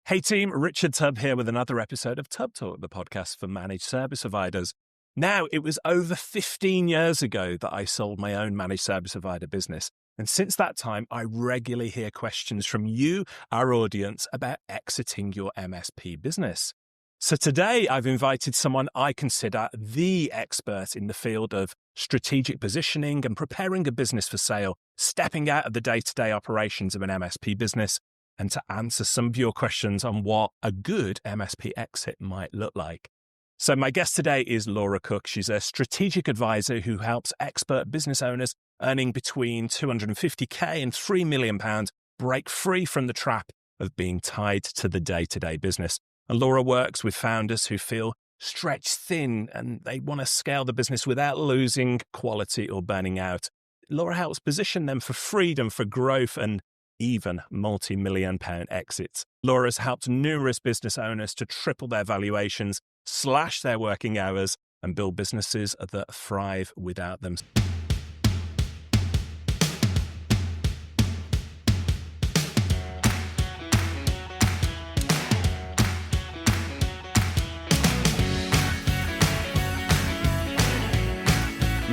Hey team, Richard Tubb here with another episode of TubbTalk, the podcast for managed service providers. Now, it was over 15 years ago that I sold my own managed service provider business. And since that time, I regularly hear questions from you, our audience, about exiting your MSP business. So today, I've invited someone I consider the expert in the field of strategic positioning and preparing a business for sale, stepping out of the day-to-day operations of an MSP business, and to answer some of your questions on what a good MSP exit might look like. So my guest today is Laura Cook. She's a strategic advisor who helps expert business owners earning between £250,000 and £3 million break free from the trap of being tied to the day-to-day business. And Laura works with founders who feel stretched thin and they want to scale the business without losing quality or burning out. Laura helps position them for freedom, for growth, and even multi-million pound exits. Laura's helped numerous business owners to triple their valuations, slash their working hours, and build businesses that thrive without them.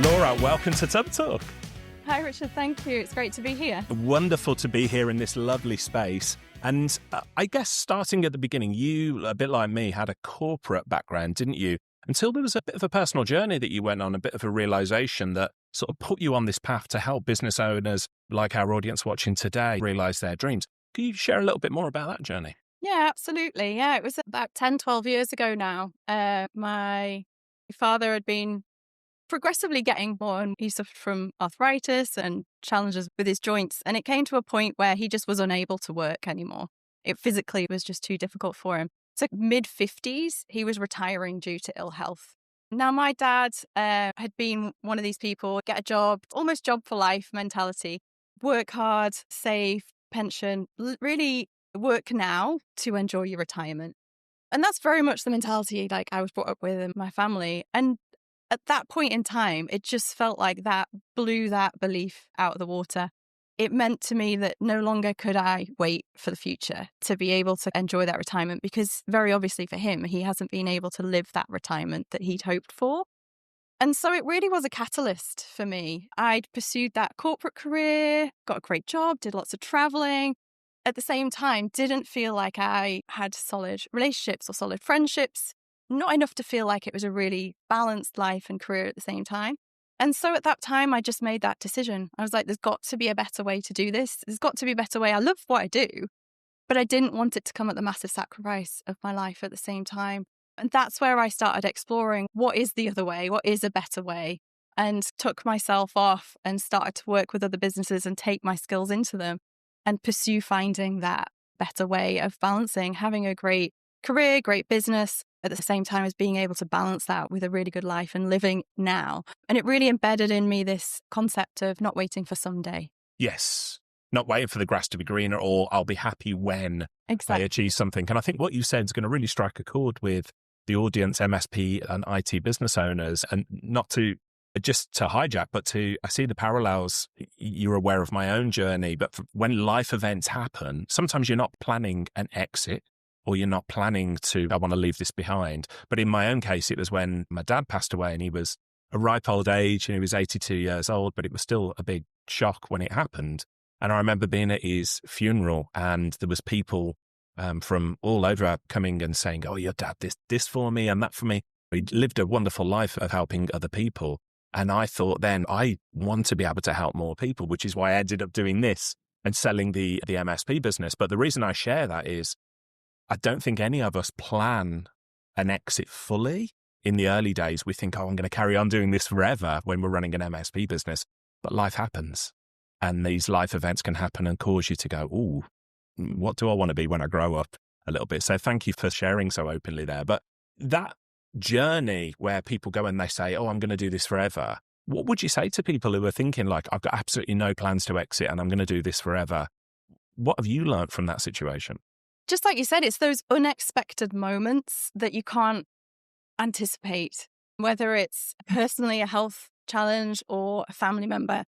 Laura, welcome to TubbTalk. Hi, Richard. Thank you. It's great to be here. Wonderful to be here in this lovely space. And I guess starting at the beginning, you, a bit like me, had a corporate background, didn't you? Until there was a bit of a personal journey that you went on, a bit of a realization that sort of put you on this path to help business owners like our audience watching today realize their dreams. Can you share a little bit more about that journey? Yeah, absolutely. Yeah, it was about 10, 12 years ago now. My father had been progressively getting more, and he suffered from arthritis and challenges with his joints. And it came to a point where he just was unable to work anymore. It physically was just too difficult for him. So mid-50s, he was retiring due to ill health. Now, my dad had been one of these people, get a job, almost job for life mentality, work hard, save, pension, really work now to enjoy your retirement. And that's very much the mentality like I was brought up with in my family. And at that point in time, it just felt like that blew that belief out of the water. It meant to me that no longer could I wait for the future to be able to enjoy that retirement, because very obviously for him, he hasn't been able to live that retirement that he'd hoped for. And so it really was a catalyst for me. I'd pursued that corporate career, got a great job, did lots of traveling. At the same time, didn't feel like I had solid relationships or solid friendships. Not enough to feel like it was a really balanced life and career at the same time. And so at that time, I just made that decision. I was like, there's got to be a better way to do this. There's got to be a better way. I love what I do, but I didn't want it to come at the massive sacrifice of my life at the same time. And that's where I started exploring what is the other way, what is a better way, and took myself off and started to work with other businesses and take my skills into them and pursue finding that better way of balancing, having a great career, great business, at the same time as being able to balance that with a really good life and living now. And it really embedded in me this concept of not waiting for someday. Yes. Not waiting for the grass to be greener, or I'll be happy when I achieve something. And I think what you said is going to really strike a chord with the audience, MSP and IT business owners, and not to just to hijack, but I see the parallels. You're aware of my own journey, but when life events happen, sometimes you're not planning an exit, or you're not planning to, I want to leave this behind. But in my own case, it was when my dad passed away, and he was a ripe old age, and he was 82 years old, but it was still a big shock when it happened. And I remember being at his funeral, and there was people from all over coming and saying, oh, your dad did this for me and that for me. He lived a wonderful life of helping other people. And I thought then, I want to be able to help more people, which is why I ended up doing this and selling the MSP business. But the reason I share that is, I don't think any of us plan an exit fully. In the early days, we think, oh, I'm going to carry on doing this forever when we're running an MSP business. But life happens. And these life events can happen and cause you to go, ooh, what do I want to be when I grow up a little bit? So thank you for sharing so openly there. But that journey where people go and they say, oh, I'm going to do this forever. What would you say to people who are thinking like, I've got absolutely no plans to exit and I'm going to do this forever? What have you learned from that situation? Just like you said, it's those unexpected moments that you can't anticipate, whether it's personally a health challenge or a family member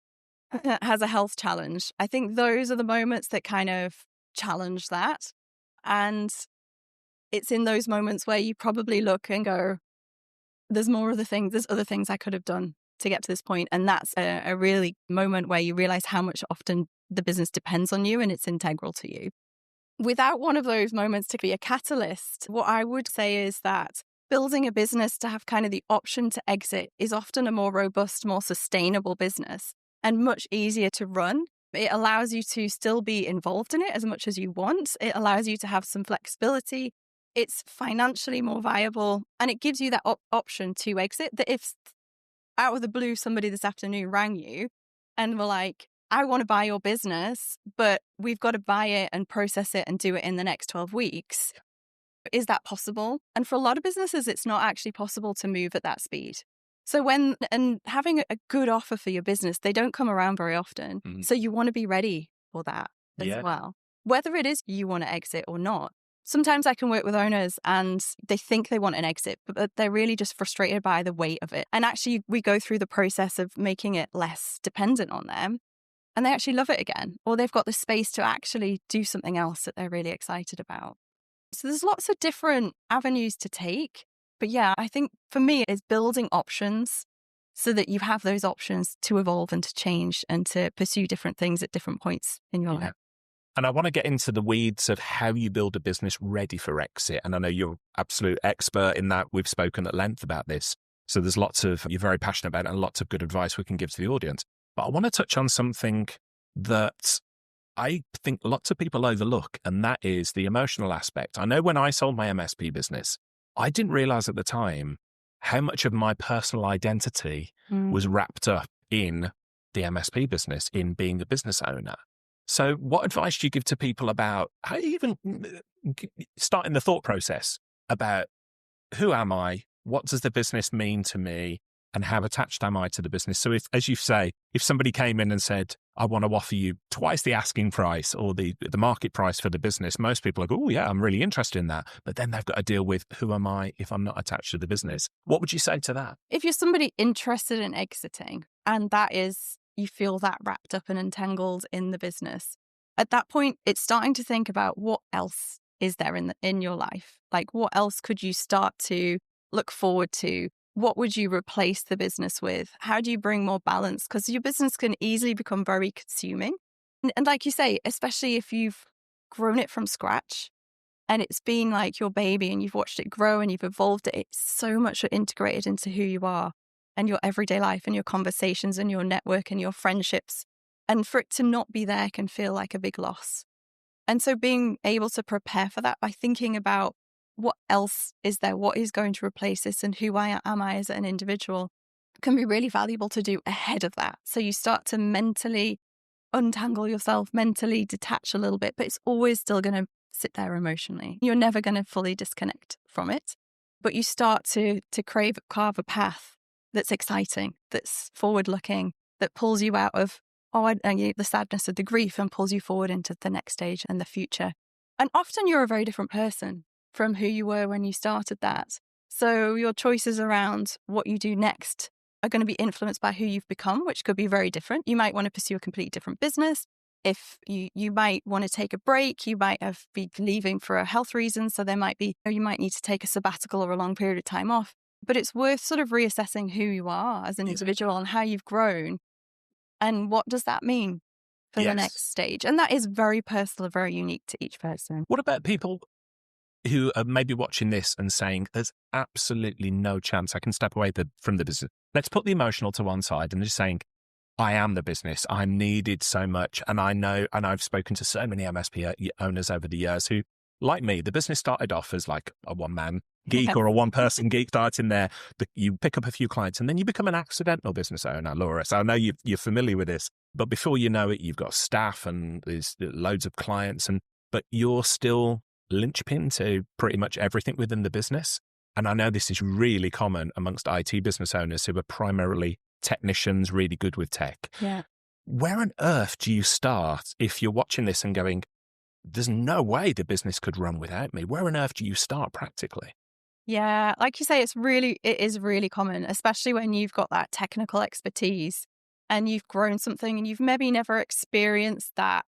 that has a health challenge. I think those are the moments that kind of challenge that. And it's in those moments where you probably look and go, there's other things I could have done to get to this point. And that's a really moment where you realize how much often the business depends on you and it's integral to you. Without one of those moments to be a catalyst, what I would say is that building a business to have kind of the option to exit is often a more robust, more sustainable business and much easier to run. It allows you to still be involved in it as much as you want. It allows you to have some flexibility. It's financially more viable, and it gives you that option to exit. That if out of the blue somebody this afternoon rang you and were like, I want to buy your business, but we've got to buy it and process it and do it in the next 12 weeks. Is that possible? And for a lot of businesses, it's not actually possible to move at that speed. So having a good offer for your business, they don't come around very often. Mm-hmm. So you want to be ready for that as well. Whether it is you want to exit or not. Sometimes I can work with owners and they think they want an exit, but they're really just frustrated by the weight of it. And actually, we go through the process of making it less dependent on them. And they actually love it again, or they've got the space to actually do something else that they're really excited about. So there's lots of different avenues to take. But yeah, I think for me, it's building options so that you have those options to evolve and to change and to pursue different things at different points in your life. And I want to get into the weeds of how you build a business ready for exit. And I know you're absolute expert in that. We've spoken at length about this. So there's you're very passionate about it and lots of good advice we can give to the audience. But I want to touch on something that I think lots of people overlook, and that is the emotional aspect. I know when I sold my MSP business, I didn't realize at the time how much of my personal identity was wrapped up in the MSP business, in being a business owner. So what advice do you give to people about how even starting the thought process about who am I? What does the business mean to me? And how attached am I to the business? So if, as you say, if somebody came in and said, I want to offer you twice the asking price or the market price for the business, most people are like, oh yeah, I'm really interested in that. But then they've got to deal with, who am I if I'm not attached to the business? What would you say to that? If you're somebody interested in exiting, and that is, you feel that wrapped up and entangled in the business, at that point, it's starting to think about what else is there in your life? Like, what else could you start to look forward to? What would you replace the business with? How do you bring more balance? Because your business can easily become very consuming. And like you say, especially if you've grown it from scratch and it's been like your baby and you've watched it grow and you've evolved it, it's so much integrated into who you are and your everyday life and your conversations and your network and your friendships. And for it to not be there can feel like a big loss. And so being able to prepare for that by thinking about, what else is there? What is going to replace this? And who am I as an individual can be really valuable to do ahead of that. So you start to mentally untangle yourself, mentally detach a little bit, but it's always still going to sit there emotionally. You're never going to fully disconnect from it, but you start to carve a path that's exciting, that's forward looking, that pulls you out of the sadness of the grief and pulls you forward into the next stage and the future. And often you're a very different person from who you were when you started that. So your choices around what you do next are going to be influenced by who you've become, which could be very different. You might want to pursue a completely different business. If you might want to take a break, you might be leaving for a health reason. So you might need to take a sabbatical or a long period of time off. But it's worth sort of reassessing who you are as an individual and how you've grown. And what does that mean for the next stage? And that is very personal, very unique to each person. What about people who are maybe watching this and saying, there's absolutely no chance I can step away from the business? Let's put the emotional to one side and just saying, I am the business. I'm needed so much. And I know, and I've spoken to so many MSP owners over the years who, like me, the business started off as like a one-man geek or a one-person geek starting there. You pick up a few clients and then you become an accidental business owner, Laura. So I know you're familiar with this, but before you know it, you've got staff and there's loads of clients, but you're still linchpin to pretty much everything within the business. And I know this is really common amongst IT business owners who are primarily technicians, really good with tech. Yeah. Where on earth do you start if you're watching this and going, there's no way the business could run without me? Where on earth do you start practically? Yeah, like you say, it is really common, especially when you've got that technical expertise and you've grown something and you've maybe never experienced that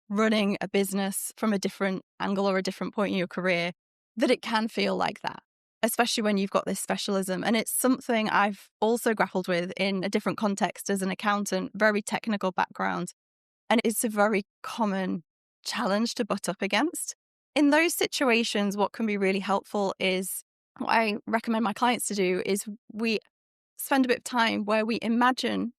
running a business from a different angle or a different point in your career. that it can feel like that, especially when you've got this specialism. And it's something I've also grappled with in a different context as an accountant, very technical background. And it's a very common challenge to butt up against. In those situations, what can be really helpful is what I recommend my clients to do is we spend a bit of time where we imagine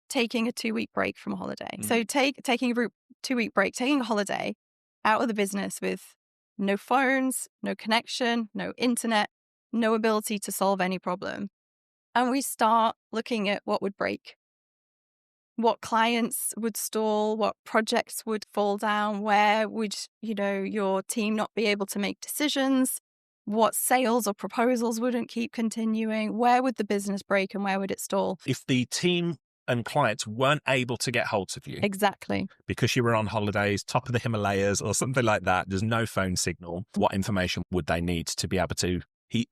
taking a 2-week break from a holiday. So taking a 2-week break, taking a holiday out of the business with no phones, no connection, no internet, no ability to solve any problem. And we start looking at what would break, what clients would stall, what projects would fall down, where would, your team not be able to make decisions, what sales or proposals wouldn't keep continuing, where would the business break and where would it stall? If the team and clients weren't able to get hold of you. Exactly. Because you were on holidays, top of the Himalayas or something like that, there's no phone signal. What information would they need to be able to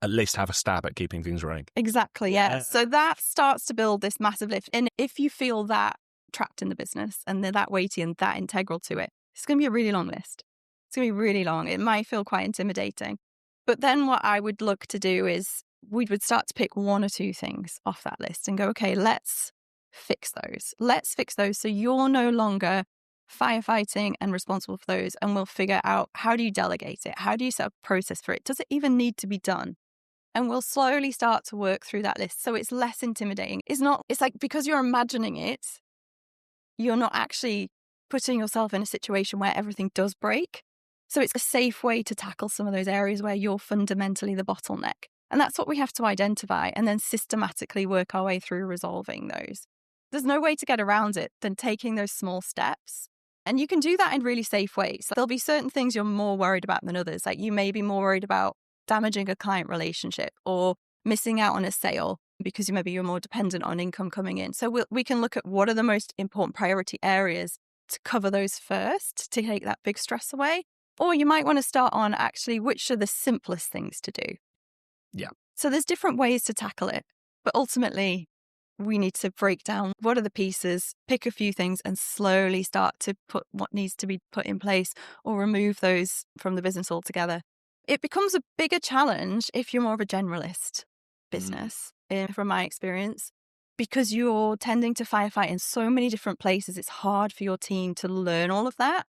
at least have a stab at keeping things running? Exactly, yeah. So that starts to build this massive lift. And if you feel that trapped in the business and they're that weighty and that integral to it, it's going to be a really long list. It's going to be really long. It might feel quite intimidating. But then what I would look to do is we would start to pick 1 or 2 things off that list and go, okay, let's fix those. Let's fix those so you're no longer firefighting and responsible for those. And we'll figure out, how do you delegate it? How do you set up a process for it? Does it even need to be done? And we'll slowly start to work through that list so it's less intimidating. It's like because you're imagining it, you're not actually putting yourself in a situation where everything does break. So it's a safe way to tackle some of those areas where you're fundamentally the bottleneck. And that's what we have to identify and then systematically work our way through resolving those. There's no way to get around it than taking those small steps. And you can do that in really safe ways. There'll be certain things you're more worried about than others. Like you may be more worried about damaging a client relationship or missing out on a sale because maybe you're more dependent on income coming in. So we can look at what are the most important priority areas to cover those first to take that big stress away. Or you might want to start on actually which are the simplest things to do. Yeah. So there's different ways to tackle it. But ultimately, we need to break down what are the pieces, pick a few things and slowly start to put what needs to be put in place or remove those from the business altogether. It becomes a bigger challenge if you're more of a generalist business, from my experience, because you're tending to firefight in so many different places. It's hard for your team to learn all of that.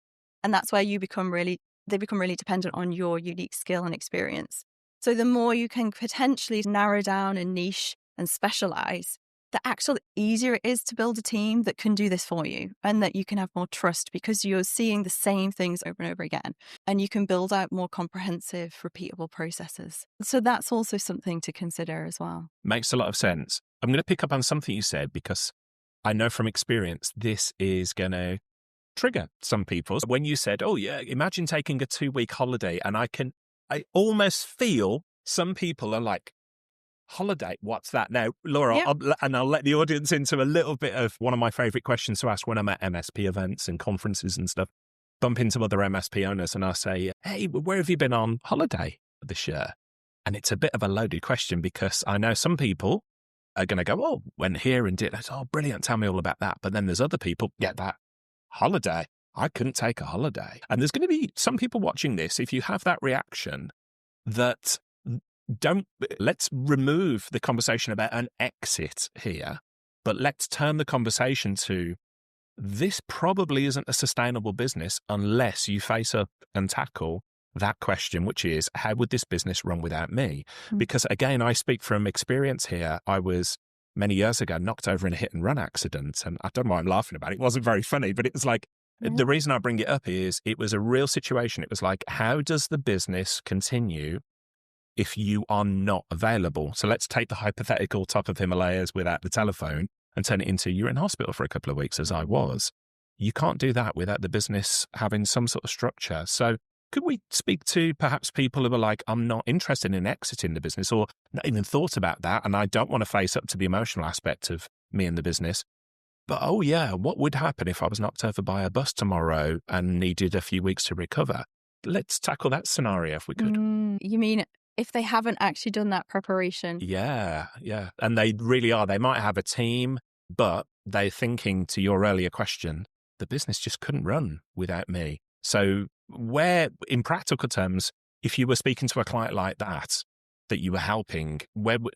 And that's where they become really dependent on your unique skill and experience. So the more you can potentially narrow down and niche and specialize, the actual easier it is to build a team that can do this for you and that you can have more trust because you're seeing the same things over and over again and you can build out more comprehensive, repeatable processes. So that's also something to consider as well. Makes a lot of sense. I'm going to pick up on something you said because I know from experience this is going to trigger some people. When you said, oh yeah, imagine taking a 2-week holiday, and I almost feel some people are like, holiday, what's that? Now, Laura, I'll let the audience into a little bit of one of my favorite questions to ask when I'm at MSP events and conferences and stuff. Bump into other MSP owners and I'll say, hey, where have you been on holiday this year? And it's a bit of a loaded question because I know some people are going to go, oh, went here and did that. Oh, brilliant. Tell me all about that. But then there's other people, get that holiday. I couldn't take a holiday. And there's going to be some people watching this. If you have that reaction that let's remove the conversation about an exit here, but let's turn the conversation to this probably isn't a sustainable business unless you face up and tackle that question, which is, how would this business run without me? Because again, I speak from experience here. I was many years ago knocked over in a hit and run accident. And I don't know why I'm laughing about it. It wasn't very funny, but it was like, the reason I bring it up is it was a real situation. It was like, how does the business continue if you are not available? So let's take the hypothetical top of Himalayas without the telephone and turn it into you're in hospital for a couple of weeks, as I was. You can't do that without the business having some sort of structure. So could we speak to perhaps people who are like, I'm not interested in exiting the business or not even thought about that, and I don't want to face up to the emotional aspect of me and the business. But oh yeah, what would happen if I was knocked over by a bus tomorrow and needed a few weeks to recover? Let's tackle that scenario if we could. You mean if they haven't actually done that preparation? Yeah. And they really are. They might have a team, but they're thinking, to your earlier question, the business just couldn't run without me. So where, in practical terms, if you were speaking to a client like that you were helping,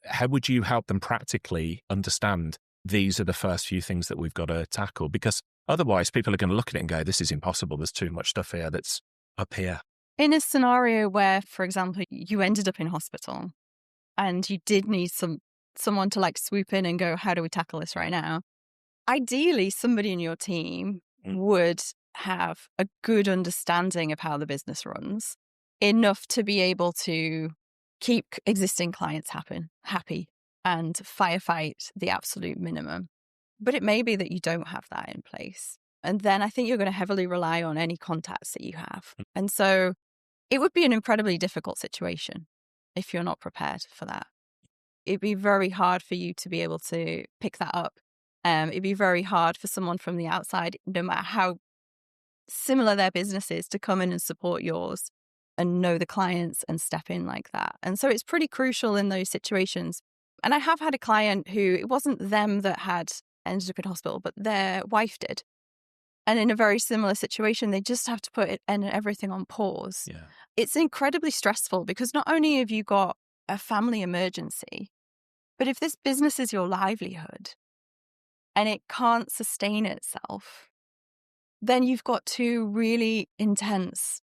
how would you help them practically understand these are the first few things that we've got to tackle? Because otherwise people are going to look at it and go, this is impossible. There's too much stuff here that's up here. In a scenario where, for example, you ended up in hospital and you did need someone to like swoop in and go, how do we tackle this right now? Ideally, somebody in your team would have a good understanding of how the business runs, enough to be able to keep existing clients happy and firefight the absolute minimum. But it may be that you don't have that in place. And then I think you're going to heavily rely on any contacts that you have. And so it would be an incredibly difficult situation if you're not prepared for that. It'd be very hard for you to be able to pick that up. It'd be very hard for someone from the outside, no matter how similar their business is, to come in and support yours and know the clients and step in like that. And so it's pretty crucial in those situations. And I have had a client who, it wasn't them that had ended up in hospital, but their wife did. And in a very similar situation, they just have to put it and everything on pause. Yeah. It's incredibly stressful because not only have you got a family emergency, but if this business is your livelihood and it can't sustain itself, then you've got two really intense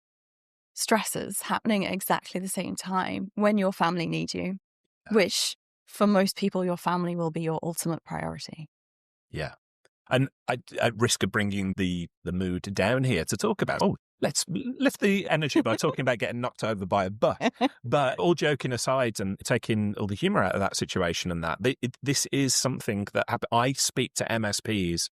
stresses happening at exactly the same time when your family needs you, which for most people, your family will be your ultimate priority. Yeah. And at risk of bringing the mood down here to talk about, let's lift the energy by talking about getting knocked over by a bus. But all joking aside and taking all the humor out of that situation and that, this is something that I speak to MSPs.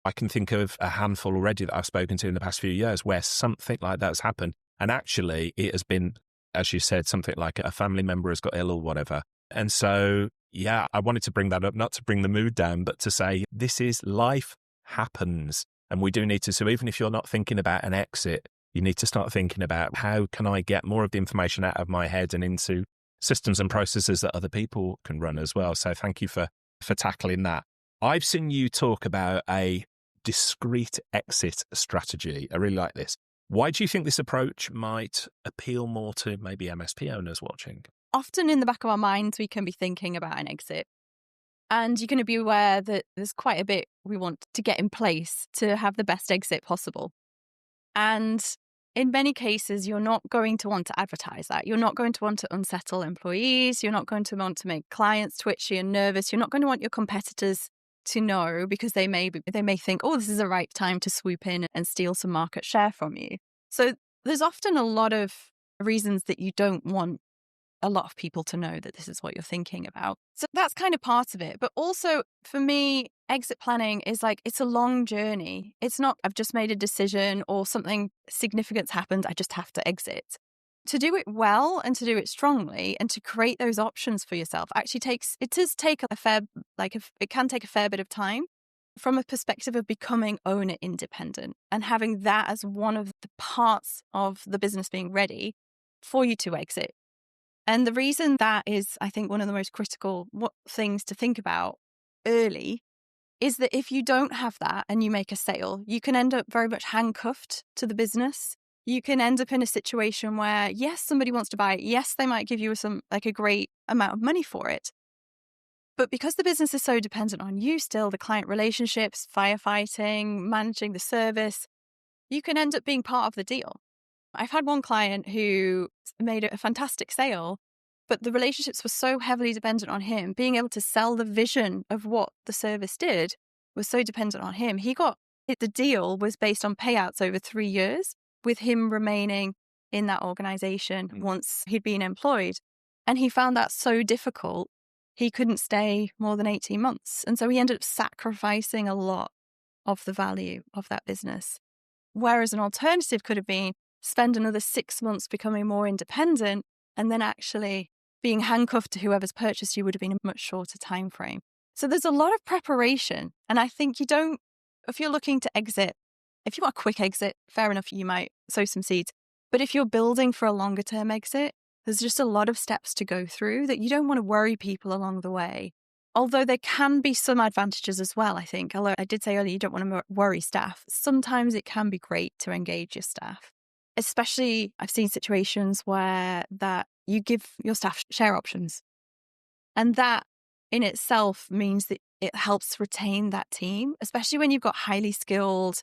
I can think of a handful already that I've spoken to in the past few years where something like that has happened. And actually it has been, as you said, something like a family member has got ill or whatever. And so, yeah, I wanted to bring that up, not to bring the mood down, but to say this is life happens. And we do need to, so even if you're not thinking about an exit, you need to start thinking about how can I get more of the information out of my head and into systems and processes that other people can run as well. So thank you for tackling that. I've seen you talk about a discrete exit strategy. I really like this. Why do you think this approach might appeal more to maybe MSP owners watching? Often in the back of our minds, we can be thinking about an exit. And you're going to be aware that there's quite a bit we want to get in place to have the best exit possible. And in many cases, you're not going to want to advertise that. You're not going to want to unsettle employees. You're not going to want to make clients twitchy and nervous. You're not going to want your competitors to know because they may think, this is the right time to swoop in and steal some market share from you. So there's often a lot of reasons that you don't want a lot of people to know that this is what you're thinking about. So that's kind of part of it. But also for me, exit planning is like, it's a long journey. It's not, I've just made a decision or something significant's happened, I just have to exit. To do it well and to do it strongly and to create those options for yourself actually it can take a fair bit of time from a perspective of becoming owner independent and having that as one of the parts of the business being ready for you to exit. And the reason that is, I think, one of the most critical things to think about early is that if you don't have that and you make a sale, you can end up very much handcuffed to the business. You can end up in a situation where, yes, somebody wants to buy it. Yes, they might give you a great amount of money for it. But because the business is so dependent on you still, the client relationships, firefighting, managing the service, you can end up being part of the deal. I've had one client who made a fantastic sale, but the relationships were so heavily dependent on him. Being able to sell the vision of what the service did was so dependent on him. The deal was based on payouts over 3 years with him remaining in that organization once he'd been employed. And he found that so difficult, he couldn't stay more than 18 months. And so he ended up sacrificing a lot of the value of that business. Whereas an alternative could have been spend another 6 months becoming more independent and then actually being handcuffed to whoever's purchased you would have been a much shorter time frame. So there's a lot of preparation. And I think if you're looking to exit, if you want a quick exit, fair enough, you might sow some seeds. But if you're building for a longer term exit, there's just a lot of steps to go through that you don't want to worry people along the way. Although there can be some advantages as well, I think. Although I did say earlier, you don't want to worry staff. Sometimes it can be great to engage your staff. especially I've seen situations where that you give your staff share options. And that in itself means that it helps retain that team, especially when you've got highly skilled,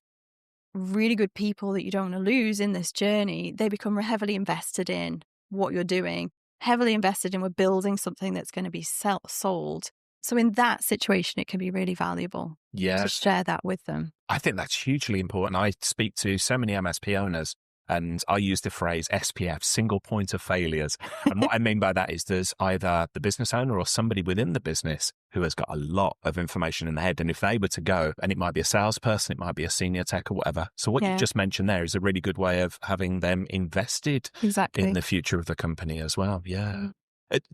really good people that you don't want to lose in this journey. They become heavily invested in what you're doing, heavily invested in we're building something that's going to be sold. So in that situation, it can be really valuable to share that with them. I think that's hugely important. I speak to so many MSP owners and I use the phrase SPF, single point of failures. And what I mean by that is there's either the business owner or somebody within the business who has got a lot of information in their head. And if they were to go, and it might be a salesperson, it might be a senior tech or whatever. So what you've just mentioned there is a really good way of having them invested in the future of the company as well. Yeah.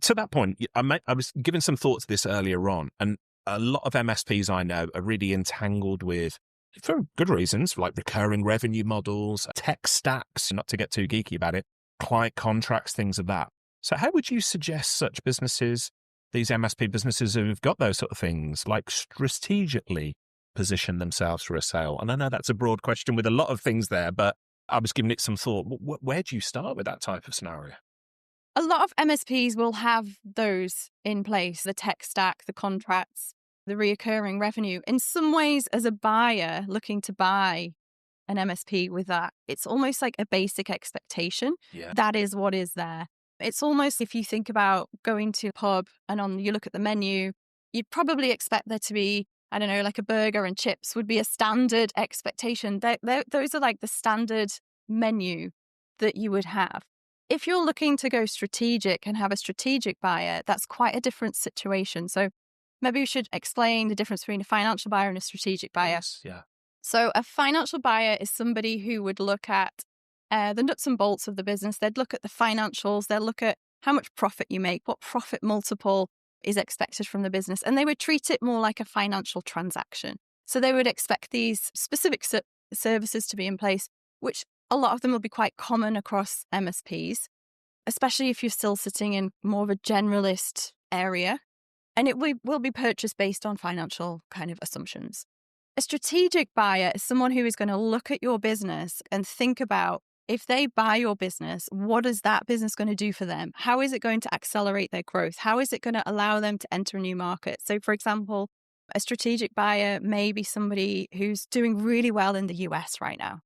To that point, I was giving some thought to this earlier on, and a lot of MSPs I know are really entangled with, for good reasons, like recurring revenue models, tech stacks, not to get too geeky about it, client contracts, things of that. So how would you suggest such businesses, these MSP businesses who've got those sort of things, like strategically position themselves for a sale? And I know that's a broad question with a lot of things there, but I was giving it some thought. Where do you start with that type of scenario? A lot of MSPs will have those in place, the tech stack, the contracts, the reoccurring revenue. In some ways, as a buyer looking to buy an MSP with that, it's almost like a basic expectation. Yeah. That is what is there. It's almost, if you think about going to a pub and you look at the menu, you'd probably expect there to be, I don't know, like a burger and chips would be a standard expectation. Those are like the standard menu that you would have. If you're looking to go strategic and have a strategic buyer, that's quite a different situation. So maybe we should explain the difference between a financial buyer and a strategic buyer. Yes, yeah. So a financial buyer is somebody who would look at the nuts and bolts of the business. They'd look at the financials. They'll look at how much profit you make, what profit multiple is expected from the business. And they would treat it more like a financial transaction. So they would expect these specific services to be in place, which a lot of them will be quite common across MSPs, especially if you're still sitting in more of a generalist area. And it will be purchased based on financial kind of assumptions. A strategic buyer is someone who is going to look at your business and think about, if they buy your business, what is that business going to do for them? How is it going to accelerate their growth? How is it going to allow them to enter a new market? So, for example, a strategic buyer may be somebody who's doing really well in the US right now,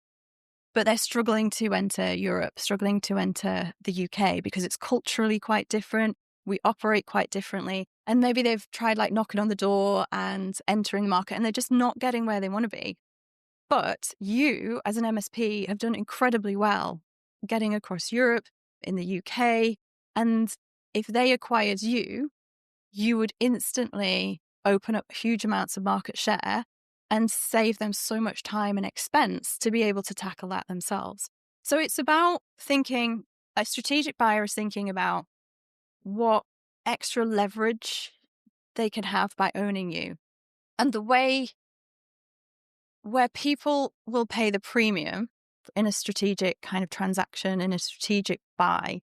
but they're struggling to enter Europe, struggling to enter the UK because it's culturally quite different. We operate quite differently. And maybe they've tried like knocking on the door and entering the market and they're just not getting where they want to be. But you, as an MSP, have done incredibly well getting across Europe, in the UK. And if they acquired you, you would instantly open up huge amounts of market share and save them so much time and expense to be able to tackle that themselves. So it's about thinking, a strategic buyer is thinking about what extra leverage they can have by owning you. And the way where people will pay the premium in a strategic kind of transaction, in a strategic buy,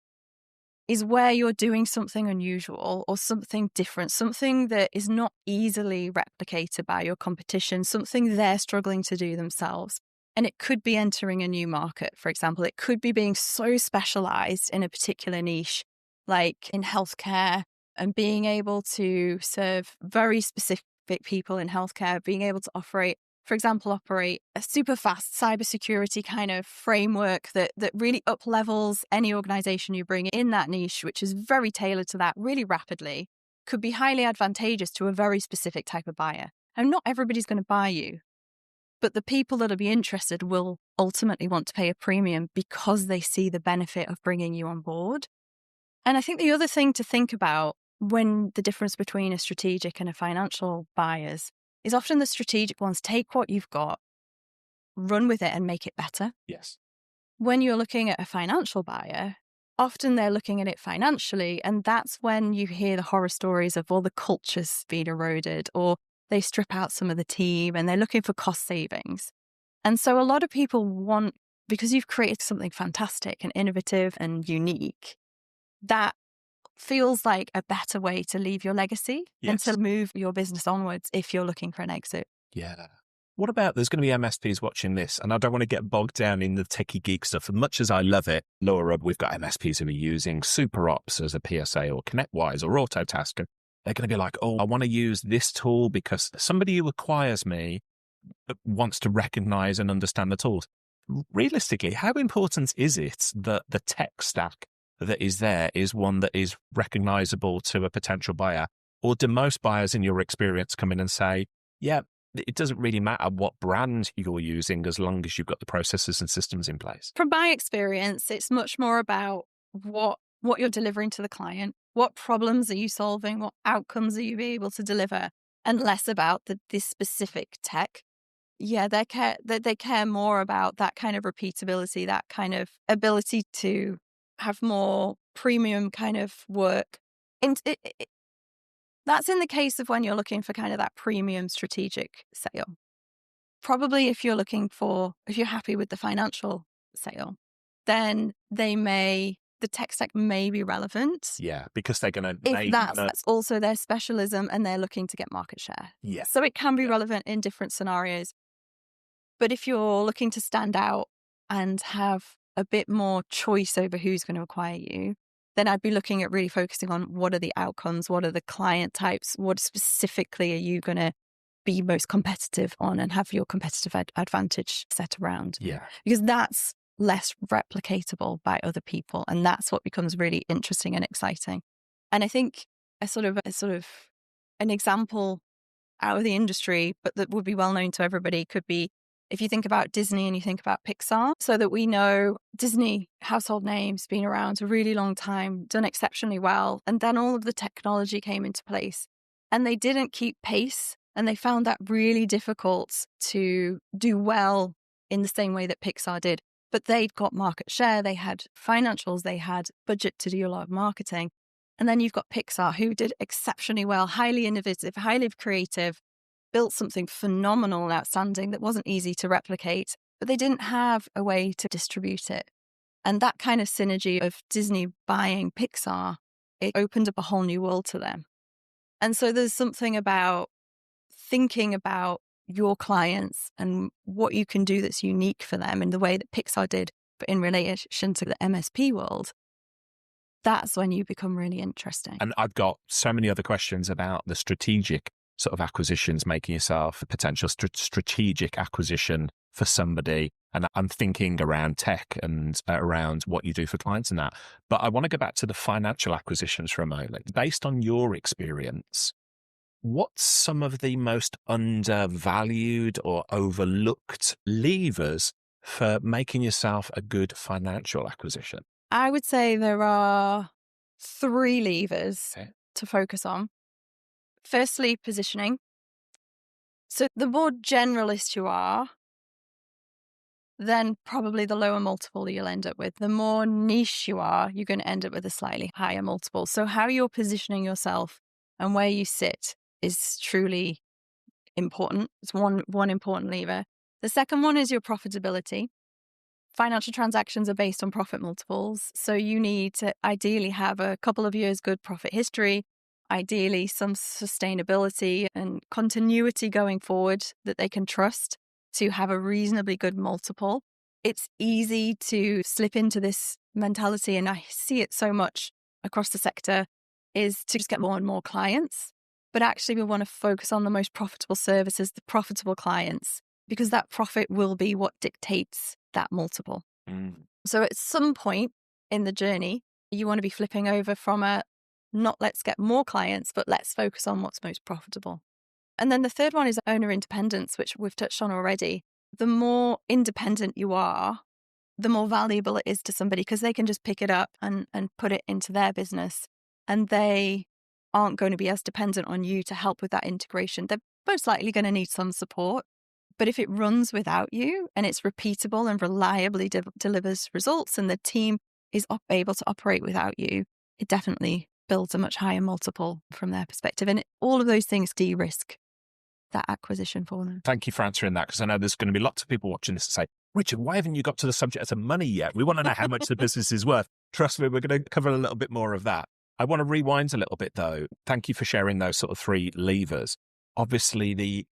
is where you're doing something unusual or something different, something that is not easily replicated by your competition, something they're struggling to do themselves. And it could be entering a new market, for example. It could be being so specialized in a particular niche, like in healthcare, and being able to serve very specific people in healthcare, being able to operate a super fast cybersecurity kind of framework that really up levels any organization you bring in that niche, which is very tailored to that really rapidly, could be highly advantageous to a very specific type of buyer. And not everybody's going to buy you, but the people that'll be interested will ultimately want to pay a premium because they see the benefit of bringing you on board. And I think the other thing to think about when the difference between a strategic and a financial buyers is often the strategic ones take what you've got, run with it and make it better. Yes. When you're looking at a financial buyer, often they're looking at it financially. And that's when you hear the horror stories of all the cultures being eroded, or they strip out some of the team and they're looking for cost savings. And so a lot of people want, because you've created something fantastic and innovative and unique, that feels like a better way to leave your legacy and to move your business onwards if you're looking for an exit. Yeah. What about, there's going to be MSPs watching this, and I don't want to get bogged down in the techie geek stuff. As much as I love it, Laura, we've got MSPs who are using SuperOps as a PSA or ConnectWise or Autotask. And they're going to be like, oh, I want to use this tool because somebody who acquires me wants to recognize and understand the tools. Realistically, how important is it that the tech stack that is there is one that is recognizable to a potential buyer? Or do most buyers, in your experience, come in and say, yeah, it doesn't really matter what brand you're using as long as you've got the processes and systems in place? From my experience, it's much more about what you're delivering to the client. What problems are you solving? What outcomes are you able to deliver? And less about this specific tech. Yeah, they care more about that kind of repeatability, that kind of ability to have more premium kind of work. And that's in the case of when you're looking for kind of that premium strategic sale. Probably if you're happy with the financial sale, then the tech stack may be relevant. Yeah, because they're going to... If that's also their specialism and they're looking to get market share. Yeah. So it can be relevant in different scenarios. But if you're looking to stand out and have a bit more choice over who's going to acquire you, then I'd be looking at really focusing on what are the outcomes, what are the client types, what specifically are you going to be most competitive on and have your competitive advantage set around. Yeah. Because that's less replicatable by other people. And that's what becomes really interesting and exciting. And I think a sort of an example out of the industry, but that would be well known to everybody, could be if you think about Disney and you think about Pixar, so that we know Disney, household names, been around a really long time, done exceptionally well. And then all of the technology came into place and they didn't keep pace. And they found that really difficult to do well in the same way that Pixar did. But they'd got market share, they had financials, they had budget to do a lot of marketing. And then you've got Pixar, who did exceptionally well, highly innovative, highly creative, built something phenomenal and outstanding that wasn't easy to replicate, but they didn't have a way to distribute it. And that kind of synergy of Disney buying Pixar, it opened up a whole new world to them. And so there's something about thinking about your clients and what you can do that's unique for them in the way that Pixar did, but in relation to the MSP world. That's when you become really interesting. And I've got so many other questions about the strategic sort of acquisitions, making yourself a potential strategic acquisition for somebody. And I'm thinking around tech and around what you do for clients and that. But I want to go back to the financial acquisitions for a moment. Based on your experience, what's some of the most undervalued or overlooked levers for making yourself a good financial acquisition? I would say there are 3 levers to focus on. Firstly, positioning. So the more generalist you are, then probably the lower multiple you'll end up with. The more niche you are, you're going to end up with a slightly higher multiple. So how you're positioning yourself and where you sit is truly important. It's one important lever. The second one is your profitability. Financial transactions are based on profit multiples. So you need to ideally have a couple of years good profit history, ideally some sustainability and continuity going forward that they can trust to have a reasonably good multiple. It's easy to slip into this mentality, and I see it so much across the sector, is to just get more and more clients. But actually we want to focus on the most profitable services, the profitable clients, because that profit will be what dictates that multiple. So at some point in the journey, you want to be flipping over from a not let's get more clients, but let's focus on what's most profitable. And then the third one is owner independence, which we've touched on already. The more independent you are, the more valuable it is to somebody, because they can just pick it up and put it into their business. And they aren't going to be as dependent on you to help with that integration. They're most likely going to need some support. But if it runs without you and it's repeatable and reliably delivers results, and the team is able to operate without you, it definitely builds a much higher multiple from their perspective. And all of those things de-risk that acquisition for them. Thank you for answering that, because I know there's going to be lots of people watching this and say, Richard, why haven't you got to the subject of money yet? We want to know how much the business is worth. Trust me, we're going to cover a little bit more of that. I want to rewind a little bit though. Thank you for sharing those sort of 3 levers. Obviously, the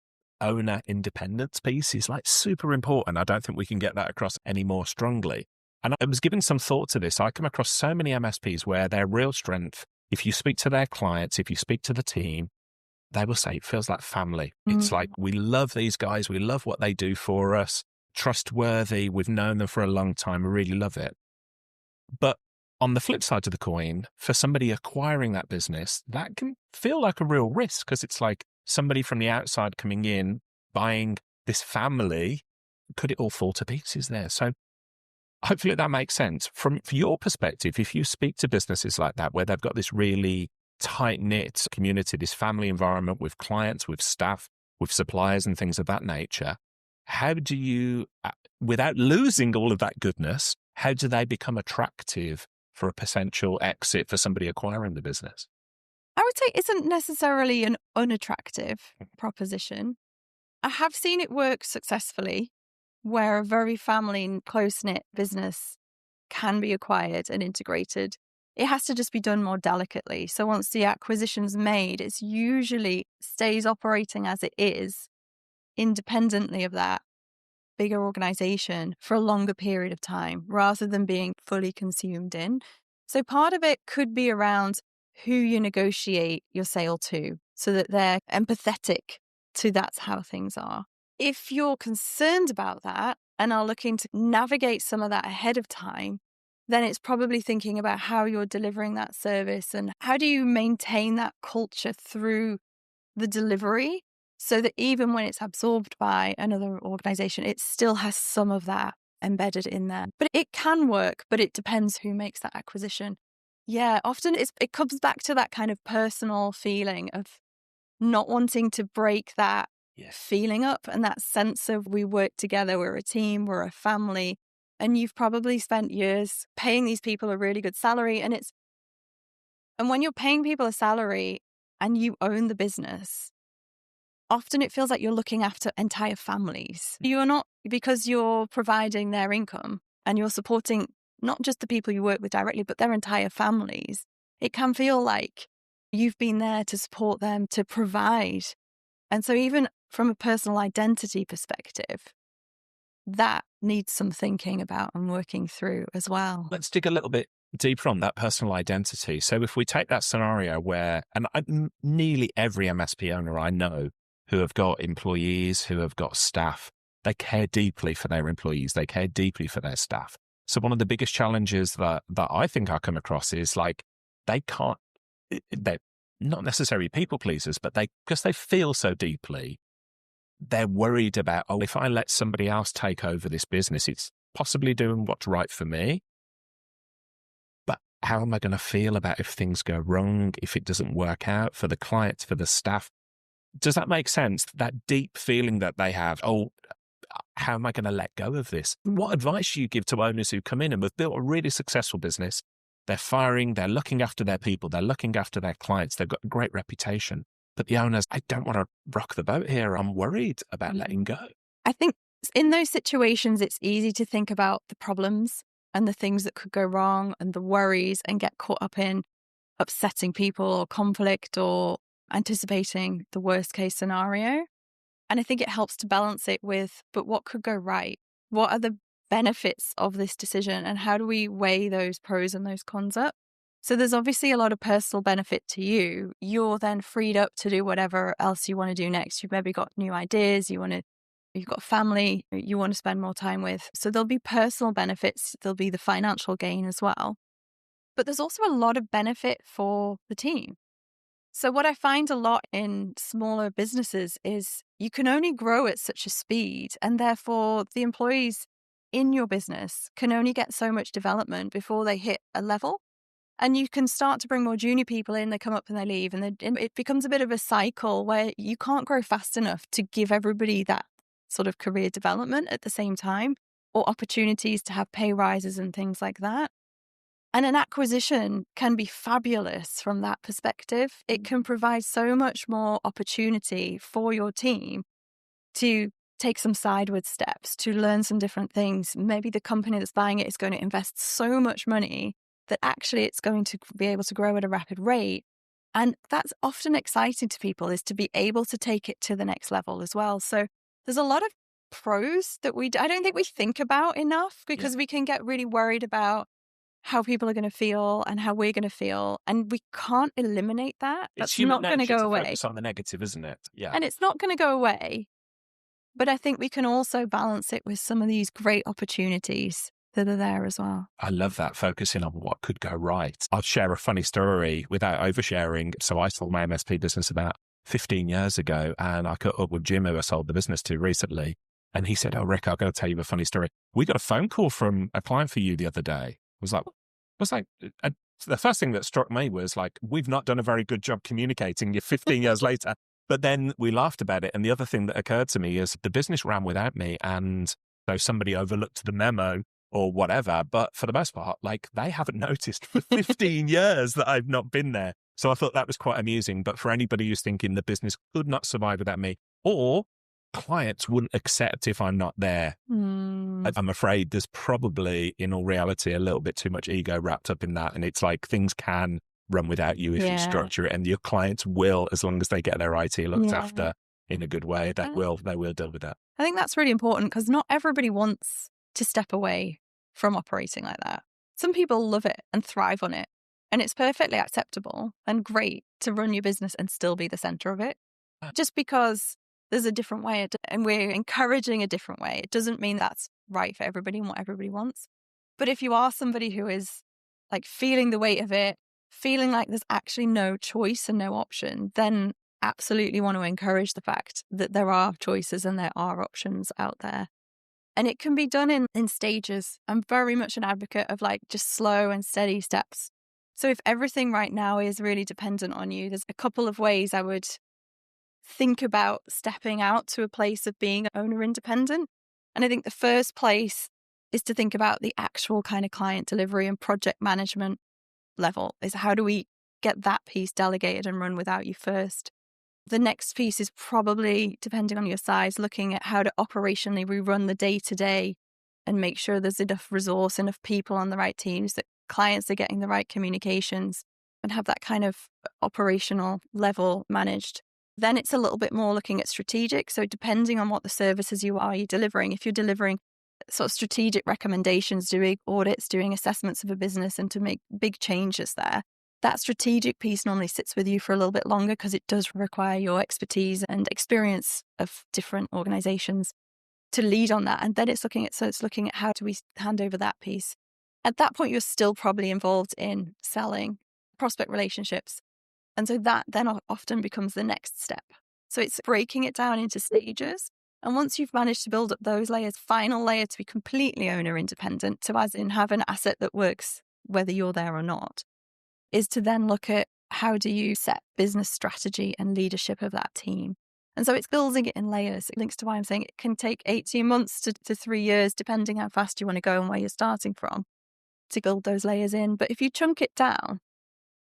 owner independence piece is like super important. I don't think we can get that across any more strongly. And I was giving some thought to this. I come across so many MSPs where their real strength, if you speak to their clients, if you speak to the team, they will say it feels like family. It's like, we love these guys. We love what they do for us. Trustworthy. We've known them for a long time. We really love it. But on the flip side of the coin, for somebody acquiring that business, that can feel like a real risk because it's like somebody from the outside coming in, buying this family. Could it all fall to pieces there? So hopefully that makes sense. From your perspective, if you speak to businesses like that, where they've got this really tight-knit community, this family environment with clients, with staff, with suppliers and things of that nature, how do you, without losing all of that goodness, how do they become attractive for a potential exit for somebody acquiring the business? I would say it isn't necessarily an unattractive proposition. I have seen it work successfully where a very family and close-knit business can be acquired and integrated. It has to just be done more delicately. So once the acquisition's made, it usually stays operating as it is, independently of that bigger organization for a longer period of time, rather than being fully consumed in. So part of it could be around who you negotiate your sale to, so that they're empathetic to that's how things are. If you're concerned about that and are looking to navigate some of that ahead of time, then it's probably thinking about how you're delivering that service and how do you maintain that culture through the delivery so that even when it's absorbed by another organization, it still has some of that embedded in there. But it can work, but it depends who makes that acquisition. Yeah, often it comes back to that kind of personal feeling of not wanting to break that feeling up and that sense of we work together, we're a team, we're a family. And you've probably spent years paying these people a really good salary. And when you're paying people a salary and you own the business, often it feels like you're looking after entire families. You're not, because you're providing their income and you're supporting not just the people you work with directly, but their entire families. It can feel like you've been there to support them, to provide. And so even from a personal identity perspective, that needs some thinking about and working through as well. Let's dig a little bit deeper on that personal identity. So if we take that scenario where, and nearly every MSP owner I know who have got employees, who have got staff, they care deeply for their employees. They care deeply for their staff. So one of the biggest challenges that I think I come across is like, they're not necessarily people pleasers, but because they feel so deeply, they're worried about, if I let somebody else take over this business, it's possibly doing what's right for me. But how am I going to feel about if things go wrong, if it doesn't work out for the clients, for the staff? Does that make sense? That deep feeling that they have, how am I going to let go of this? What advice do you give to owners who come in and have built a really successful business? They're firing, they're looking after their people, they're looking after their clients, they've got a great reputation. But the owners, I don't want to rock the boat here. I'm worried about letting go. I think in those situations, it's easy to think about the problems and the things that could go wrong and the worries and get caught up in upsetting people or conflict or anticipating the worst case scenario. And I think it helps to balance it with, but what could go right? What are the benefits of this decision? And how do we weigh those pros and those cons up? So there's obviously a lot of personal benefit to you. You're then freed up to do whatever else you want to do next. You've maybe got new ideas. You've got family you want to spend more time with. So there'll be personal benefits. There'll be the financial gain as well. But there's also a lot of benefit for the team. So what I find a lot in smaller businesses is you can only grow at such a speed, and therefore the employees in your business can only get so much development before they hit a level. And you can start to bring more junior people in, they come up and they leave, and it becomes a bit of a cycle where you can't grow fast enough to give everybody that sort of career development at the same time, or opportunities to have pay rises and things like that. And an acquisition can be fabulous from that perspective. It can provide so much more opportunity for your team to take some sideward steps, to learn some different things. Maybe the company that's buying it is going to invest so much money that actually it's going to be able to grow at a rapid rate. And that's often exciting to people, is to be able to take it to the next level as well. So there's a lot of pros that I don't think we think about enough, because we can get really worried about how people are going to feel and how we're going to feel. And we can't eliminate that. That's not going to go away. Focus on the negative, isn't it? Yeah. And it's not going to go away. But I think we can also balance it with some of these great opportunities that are there as well. I love that, focusing on what could go right. I'll share a funny story without oversharing. So I sold my MSP business about 15 years ago, and I caught up with Jim, who I sold the business to recently. And he said, "Oh, Rick, I've got to tell you a funny story. We got a phone call from a client for you the other day." The first thing that struck me was like, we've not done a very good job communicating you 15 years later. But then we laughed about it. And the other thing that occurred to me is the business ran without me. And so somebody overlooked the memo or whatever. But for the most part, like, they haven't noticed for 15 years that I've not been there. So I thought that was quite amusing. But for anybody who's thinking the business could not survive without me, or clients wouldn't accept if I'm not there, I'm afraid there's probably, in all reality, a little bit too much ego wrapped up in that. And it's like, things can run without you if you structure it, and your clients will, as long as they get their IT looked after in a good way, they will deal with that. I think that's really important, because not everybody wants to step away from operating like that. Some people love it and thrive on it, and it's perfectly acceptable and great to run your business and still be the center of it. Just because there's a different way and we're encouraging a different way, it doesn't mean that's right for everybody and what everybody wants. But if you are somebody who is like feeling the weight of it, feeling like there's actually no choice and no option, then absolutely want to encourage the fact that there are choices and there are options out there. And it can be done in stages. I'm very much an advocate of like just slow and steady steps. So if everything right now is really dependent on you, there's a couple of ways I would think about stepping out to a place of being owner independent. And I think the first place is to think about the actual kind of client delivery and project management level. Is how do we get that piece delegated and run without you first? The next piece is probably, depending on your size, looking at how to operationally rerun the day-to-day and make sure there's enough resource, enough people on the right teams, that clients are getting the right communications, and have that kind of operational level managed. Then it's a little bit more looking at strategic. So depending on what the services you're delivering, if you're delivering sort of strategic recommendations, doing audits, doing assessments of a business, and to make big changes there, that strategic piece normally sits with you for a little bit longer, because it does require your expertise and experience of different organizations to lead on that. And then it's looking at how do we hand over that piece. At that point, you're still probably involved in selling, prospect relationships. And so that then often becomes the next step. So it's breaking it down into stages. And once you've managed to build up those layers, final layer to be completely owner independent, to as in have an asset that works whether you're there or not, is to then look at how do you set business strategy and leadership of that team. And so it's building it in layers. It links to why I'm saying it can take 18 months to 3 years, depending how fast you want to go and where you're starting from, to build those layers in. But if you chunk it down,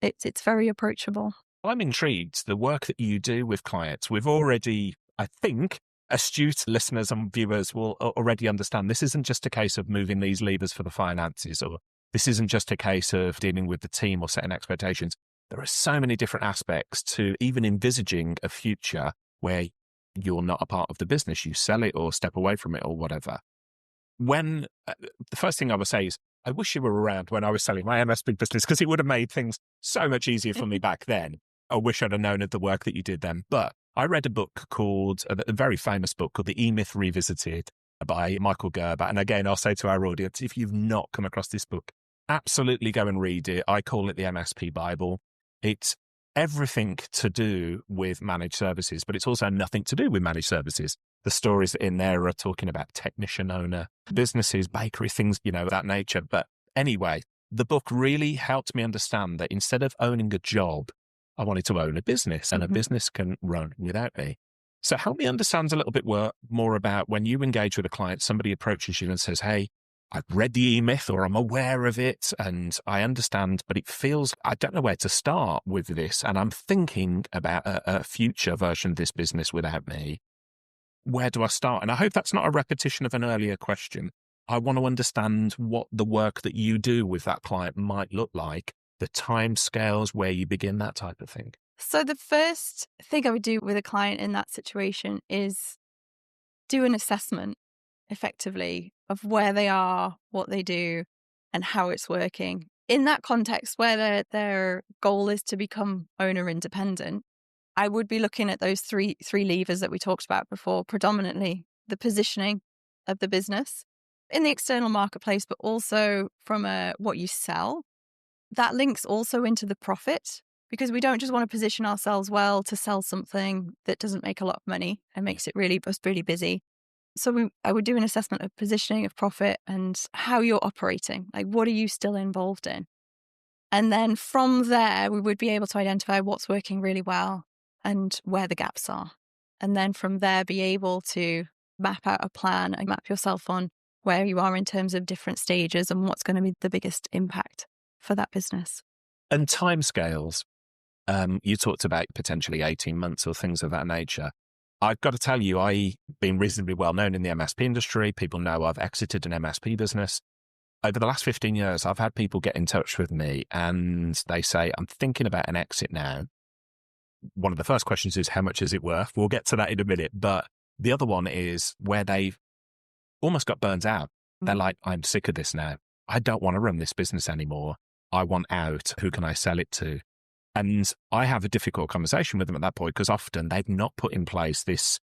it's very approachable. I'm intrigued, the work that you do with clients. We've already, I think, astute listeners and viewers will already understand this isn't just a case of moving these levers for the finances, or this isn't just a case of dealing with the team or setting expectations. There are so many different aspects to even envisaging a future where you're not a part of the business, you sell it or step away from it or whatever. When the first thing I would say is, I wish you were around when I was selling my MSP business, because it would have made things so much easier for me back then. I wish I'd have known of the work that you did then. But I read a book called, a very famous book called The E-Myth Revisited by Michael Gerber. And again, I'll say to our audience, if you've not come across this book, absolutely go and read it. I call it the MSP Bible. It's everything to do with managed services, but it's also nothing to do with managed services. The stories in there are talking about technician owner, businesses, bakery, things, of that nature. But anyway, the book really helped me understand that instead of owning a job, I wanted to own a business, and a business can run without me. So help me understand a little bit more about when you engage with a client, somebody approaches you and says, hey, I've read the E-Myth, or I'm aware of it and I understand, but it feels, I don't know where to start with this. And I'm thinking about a future version of this business without me. Where do I start? And I hope that's not a repetition of an earlier question. I want to understand what the work that you do with that client might look like, the time scales, where you begin, that type of thing. So the first thing I would do with a client in that situation is do an assessment effectively of where they are, what they do, and how it's working. In that context, where their goal is to become owner independent, I would be looking at those three levers that we talked about before, predominantly the positioning of the business in the external marketplace, but also from what you sell. That links also into the profit, because we don't just want to position ourselves well to sell something that doesn't make a lot of money and makes it really busy. So I would do an assessment of positioning, of profit, and how you're operating. Like, what are you still involved in? And then from there, we would be able to identify what's working really well and where the gaps are. And then from there, be able to map out a plan and map yourself on where you are in terms of different stages and what's going to be the biggest impact for that business. And timescales, you talked about potentially 18 months or things of that nature. I've got to tell you, I've been reasonably well known in the MSP industry. People know I've exited an MSP business. Over the last 15 years, I've had people get in touch with me and they say, I'm thinking about an exit now. One of the first questions is, how much is it worth? We'll get to that in a minute. But the other one is where they've almost got burnt out. They're like, I'm sick of this now. I don't want to run this business anymore. I want out. Who can I sell it to? And I have a difficult conversation with them at that point, because often they've not put in place this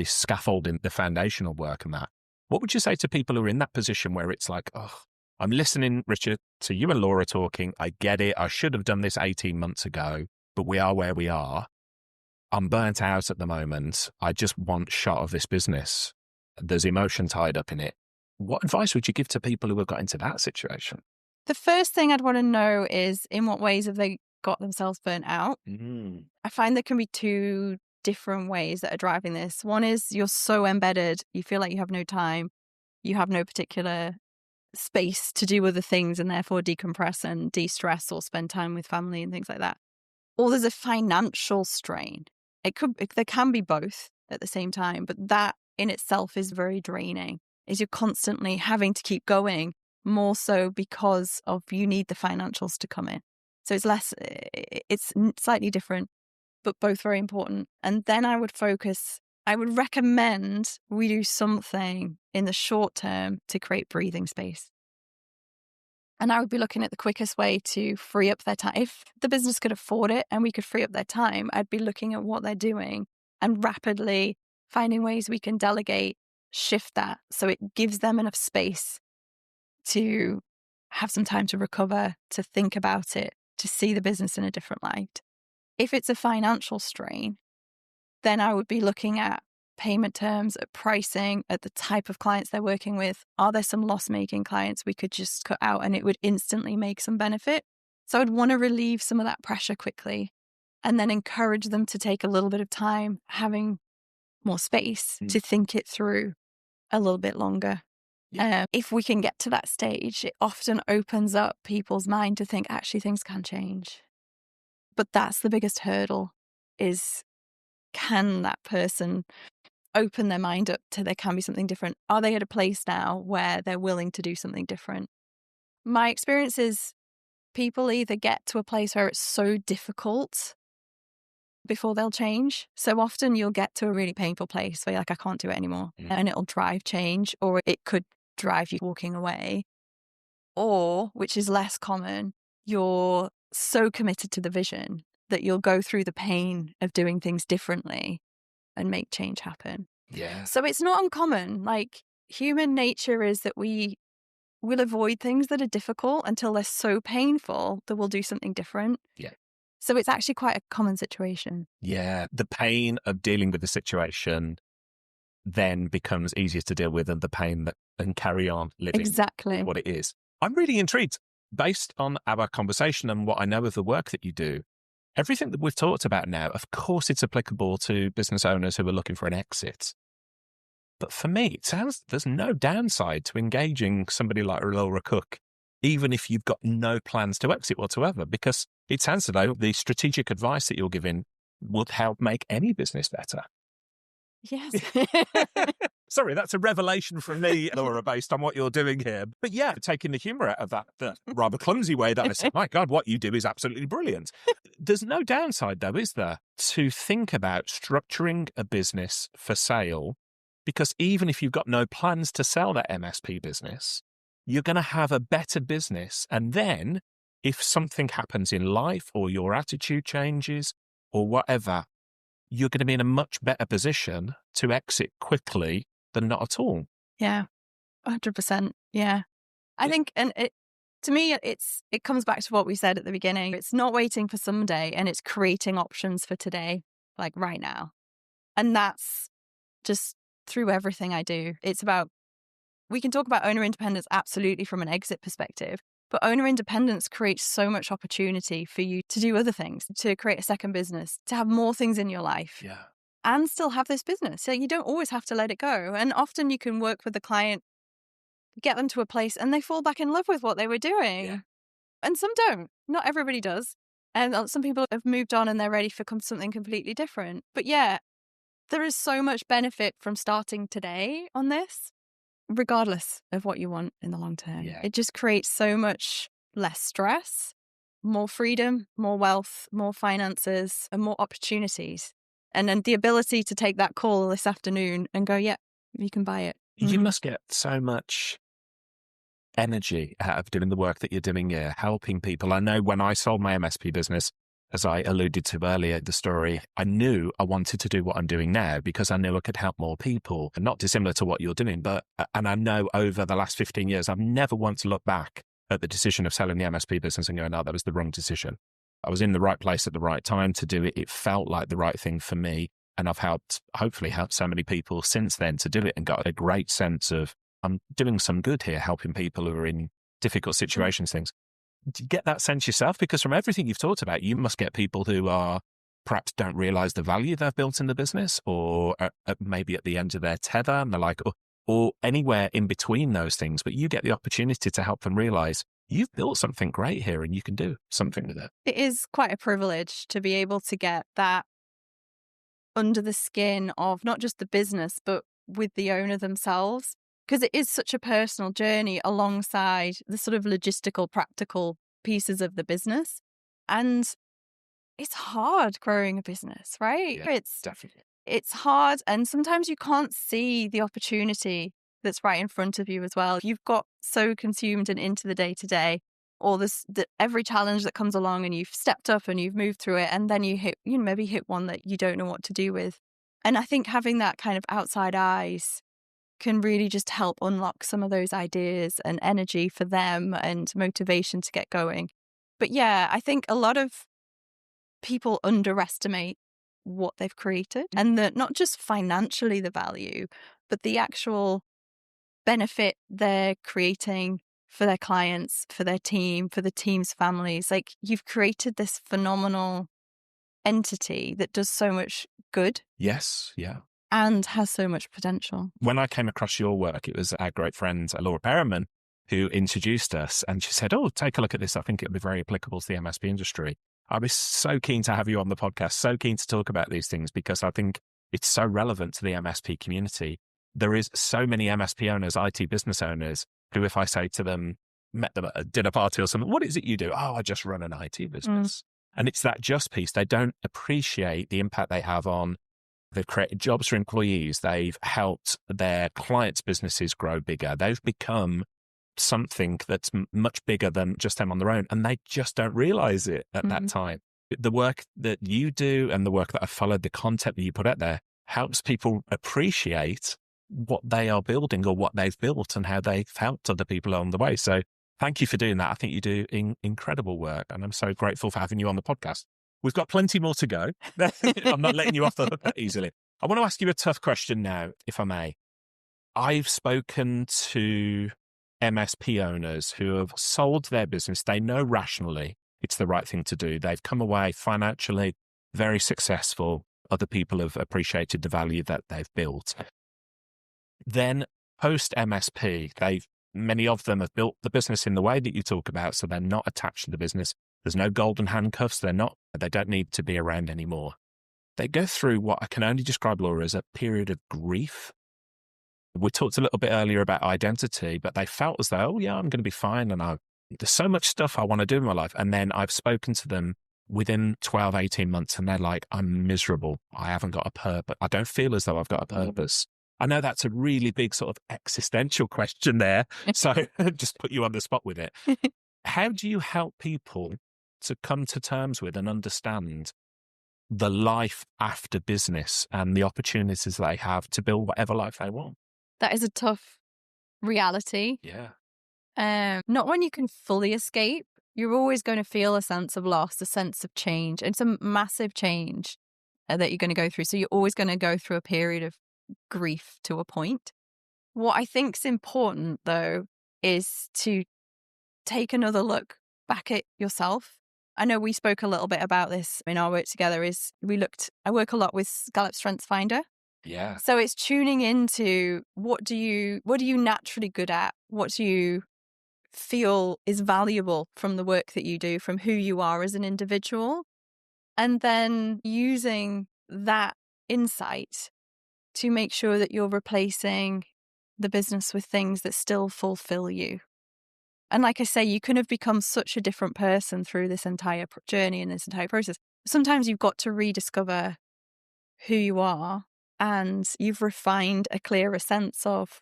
scaffolding, the foundational work and that. What would you say to people who are in that position where it's like, oh, I'm listening, Richard, to you and Laura talking. I get it. I should have done this 18 months ago, but we are where we are. I'm burnt out at the moment. I just want shot of this business. There's emotion tied up in it. What advice would you give to people who have got into that situation? The first thing I'd want to know is, in what ways have they got themselves burnt out? I find there can be two different ways that are driving this. One is you're so embedded, you feel like you have no time, you have no particular space to do other things and therefore decompress and de-stress or spend time with family and things like that. Or there's a financial strain. There can be both at the same time, but that in itself is very draining, is you're constantly having to keep going, more so because of you need the financials to come in. So it's slightly different, but both very important. And then I would recommend we do something in the short term to create breathing space. And I would be looking at the quickest way to free up their time. If the business could afford it and we could free up their time, I'd be looking at what they're doing and rapidly finding ways we can delegate, shift that, so it gives them enough space to have some time to recover, to think about it, to see the business in a different light. If it's a financial strain, then I would be looking at payment terms, at pricing, at the type of clients they're working with. Are there some loss-making clients we could just cut out and it would instantly make some benefit? So I'd want to relieve some of that pressure quickly and then encourage them to take a little bit of time, having more space to think it through a little bit longer. If we can get to that stage, it often opens up people's mind to think, actually, things can change. But that's the biggest hurdle, is can that person open their mind up to there can be something different? Are they at a place now where they're willing to do something different? My experience is people either get to a place where it's so difficult before they'll change. So often you'll get to a really painful place where you're like, I can't do it anymore. And it'll drive change, or it could drive you walking away. Or, which is less common, you're so committed to the vision that you'll go through the pain of doing things differently and make change happen. Yeah. So it's not uncommon. Like, human nature is that we will avoid things that are difficult until they're so painful that we'll do something different. Yeah. So it's actually quite a common situation. Yeah. The pain of dealing with the situation then becomes easier to deal with than the pain that and carry on living Exactly what it is. I'm really intrigued, based on our conversation and what I know of the work that you do. Everything that we've talked about now, of course, it's applicable to business owners who are looking for an exit. But for me, it sounds there's no downside to engaging somebody like Laura Cook, even if you've got no plans to exit whatsoever, because it sounds as though the strategic advice that you're giving would help make any business better. Yes. Sorry, that's a revelation from me, Laura, based on what you're doing here. But yeah, taking the humour out of that rather clumsy way that I said, my God, what you do is absolutely brilliant. There's no downside, though, is there, to think about structuring a business for sale? Because even if you've got no plans to sell that MSP business, you're going to have a better business. And then if something happens in life or your attitude changes or whatever, you're going to be in a much better position to exit quickly than not at all. Yeah, 100%. Yeah. I think, and to me, it comes back to what we said at the beginning. It's not waiting for someday, and it's creating options for today, like right now. And that's just through everything I do. It's about, we can talk about owner independence absolutely from an exit perspective, but owner independence creates so much opportunity for you to do other things, to create a second business, to have more things in your life. Yeah. And still have this business. So you don't always have to let it go. And often you can work with the client, get them to a place, and they fall back in love with what they were doing. Yeah. And some don't. Not everybody does. And some people have moved on and they're ready for something completely different. But yeah, there is so much benefit from starting today on this, regardless of what you want in the long term. Yeah. It just creates so much less stress, more freedom, more wealth, more finances, and more opportunities. And then the ability to take that call this afternoon and go, yeah, you can buy it. You must get so much energy out of doing the work that you're doing here, helping people. I know when I sold my MSP business, as I alluded to earlier, the story, I knew I wanted to do what I'm doing now because I knew I could help more people, and not dissimilar to what you're doing. And I know over the last 15 years, I've never once looked back at the decision of selling the MSP business and going, no, that was the wrong decision. I was in the right place at the right time to do it. It felt like the right thing for me. And I've hopefully helped so many people since then to do it and got a great sense of, I'm doing some good here, helping people who are in difficult situations, things. Do you get that sense yourself? Because from everything you've talked about, you must get people who are perhaps don't realize the value they've built in the business, or maybe at the end of their tether and they're like, or anywhere in between those things. But you get the opportunity to help them realize you've built something great here and you can do something with it. It is quite a privilege to be able to get that under the skin of not just the business, but with the owner themselves, because it is such a personal journey alongside the sort of logistical, practical pieces of the business. And it's hard growing a business, right? Yeah, definitely. It's hard. And sometimes you can't see the opportunity that's right in front of you as well. You've got so consumed and into the day-to-day, or every challenge that comes along, and you've stepped up and you've moved through it, and then you maybe hit one that you don't know what to do with. And I think having that kind of outside eyes can really just help unlock some of those ideas and energy for them and motivation to get going. But yeah, I think a lot of people underestimate what they've created, and that not just financially the value, but the actual benefit they're creating for their clients, for their team, for the team's families. Like, you've created this phenomenal entity that does so much good. Yes, yeah. And has so much potential. When I came across your work, it was our great friend, Laura Perriman, who introduced us, and she said, oh, take a look at this. I think it'll be very applicable to the MSP industry. I was so keen to have you on the podcast, so keen to talk about these things, because I think it's so relevant to the MSP community. There is so many MSP owners, IT business owners, who, if I say to them, met them at a dinner party or something, what is it you do? Oh, I just run an IT business. And it's that just piece. They don't appreciate the impact they have on, they've created jobs for employees. They've helped their clients' businesses grow bigger. They've become something that's much bigger than just them on their own. And they just don't realize it at that time. The work that you do and the work that I've followed, the content that you put out there, helps people appreciate what they are building or what they've built and how they've helped other people along the way. So thank you for doing that. I think you do incredible work, and I'm so grateful for having you on the podcast. We've got plenty more to go. I'm not letting you off the hook that easily. I want to ask you a tough question now, if I may. I've spoken to MSP owners who have sold their business. They know rationally it's the right thing to do. They've come away financially very successful. Other people have appreciated the value that they've built. Then post MSP, many of them have built the business in the way that you talk about, so they're not attached to the business. There's no golden handcuffs. They don't need to be around anymore. They go through what I can only describe, Laura, as a period of grief. We talked a little bit earlier about identity, but they felt as though, oh yeah, I'm going to be fine. And there's so much stuff I want to do in my life. And then I've spoken to them within 12, 18 months and they're like, I'm miserable. I haven't got a purpose. I don't feel as though I've got a purpose. I know that's a really big sort of existential question there. So just put you on the spot with it. How do you help people to come to terms with and understand the life after business and the opportunities they have to build whatever life they want? That is a tough reality. Yeah. Not one you can fully escape. You're always going to feel a sense of loss, a sense of change. It's a massive change that you're going to go through. So you're always going to go through a period of grief to a point. What I think's important, though, is to take another look back at yourself. I know we spoke a little bit about this in our work together. I work a lot with Gallup Strengths Finder. Yeah. So it's tuning into what are you naturally good at? What do you feel is valuable from the work that you do, from who you are as an individual? And then using that insight to make sure that you're replacing the business with things that still fulfill you. And like I say, you can have become such a different person through this entire journey and this entire process. Sometimes you've got to rediscover who you are, and you've refined a clearer sense of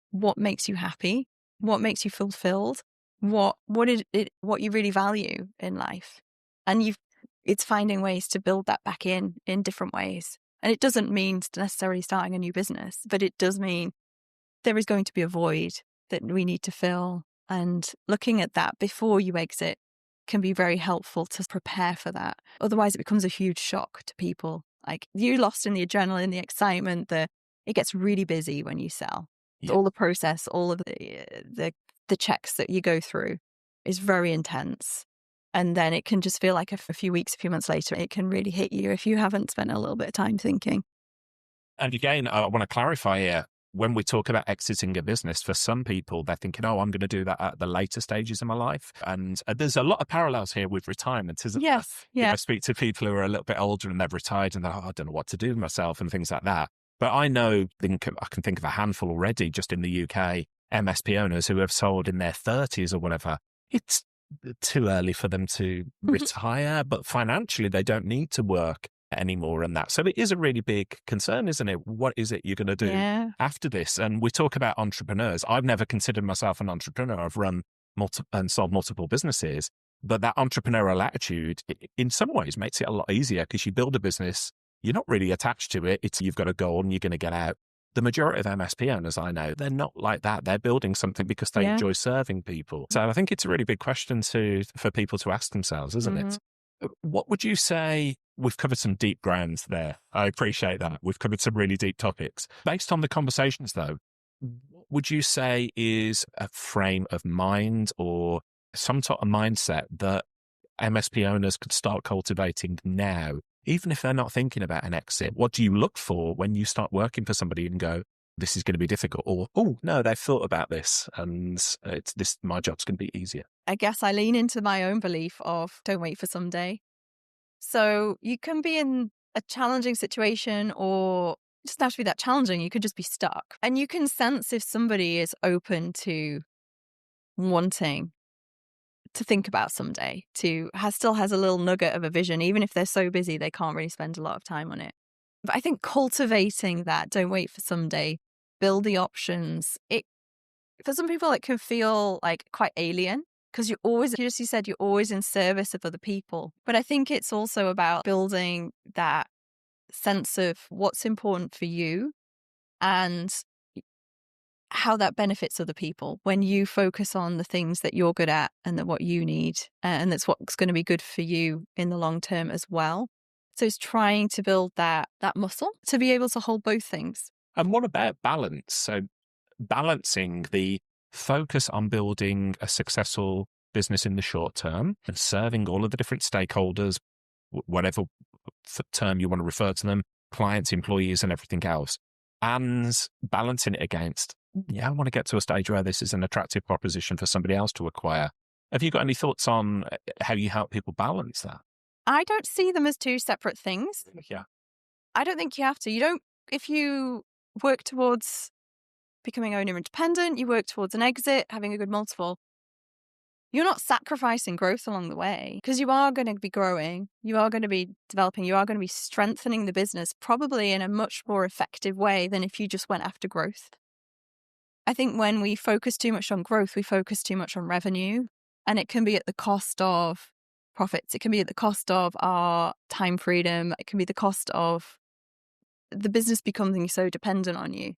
what makes you happy, what makes you fulfilled, what you really value in life. And it's finding ways to build that back in different ways. And it doesn't mean necessarily starting a new business, but it does mean there is going to be a void that we need to fill. And looking at that before you exit can be very helpful to prepare for that. Otherwise, it becomes a huge shock to people. Like, you're lost in the adrenaline, the excitement, it gets really busy when you sell. Yeah. All the process, all of the checks that you go through is very intense. And then it can just feel like a few weeks, a few months later, it can really hit you if you haven't spent a little bit of time thinking. And again, I want to clarify here, when we talk about exiting a business, for some people, they're thinking, oh, I'm going to do that at the later stages of my life. And there's a lot of parallels here with retirement, isn't there? Yes. Yeah. I speak to people who are a little bit older and they've retired and they're, I don't know what to do with myself and things like that. But I can think of a handful already just in the UK, MSP owners who have sold in their 30s or whatever. It's too early for them to retire, but financially they don't need to work anymore and that. So it is a really big concern, isn't it? What is it you're going to do after this? And we talk about entrepreneurs. I've never considered myself an entrepreneur. I've run and sold multiple businesses, but that entrepreneurial attitude in some ways makes it a lot easier because you build a business, you're not really attached to it. You've got a goal and you're going to get out. The majority of MSP owners I know, they're not like that. They're building something because they enjoy serving people. So I think it's a really big question for people to ask themselves, isn't it? What would you say? We've covered some deep grounds there. I appreciate that. We've covered some really deep topics. Based on the conversations though, what would you say is a frame of mind or some sort of mindset that MSP owners could start cultivating now, even if they're not thinking about an exit? What do you look for when you start working for somebody and go, this is going to be difficult? Or, oh, no, they've thought about this and my job's going to be easier. I guess I lean into my own belief of don't wait for someday. So you can be in a challenging situation, or it doesn't have to be that challenging. You could just be stuck. And you can sense if somebody is open to wanting to think about someday, still has a little nugget of a vision, even if they're so busy they can't really spend a lot of time on it. But I think cultivating that, don't wait for someday, build the options. For some people, it can feel like quite alien because you're always, just you said, you're always in service of other people. But I think it's also about building that sense of what's important for you and how that benefits other people when you focus on the things that you're good at and what you need. And that's what's going to be good for you in the long term as well. So it's trying to build that muscle to be able to hold both things. And what about balance? So balancing the focus on building a successful business in the short term and serving all of the different stakeholders, whatever term you want to refer to them, clients, employees, and everything else, and balancing it against, I want to get to a stage where this is an attractive proposition for somebody else to acquire. Have you got any thoughts on how you help people balance that? I don't see them as two separate things. Yeah. I don't think you have to. If you work towards becoming owner independent, you work towards an exit, having a good multiple, you're not sacrificing growth along the way because you are going to be growing, you are going to be developing, you are going to be strengthening the business probably in a much more effective way than if you just went after growth. I think when we focus too much on growth, we focus too much on revenue, and it can be at the cost of profits. It can be at the cost of our time freedom. It can be the cost of the business becoming so dependent on you.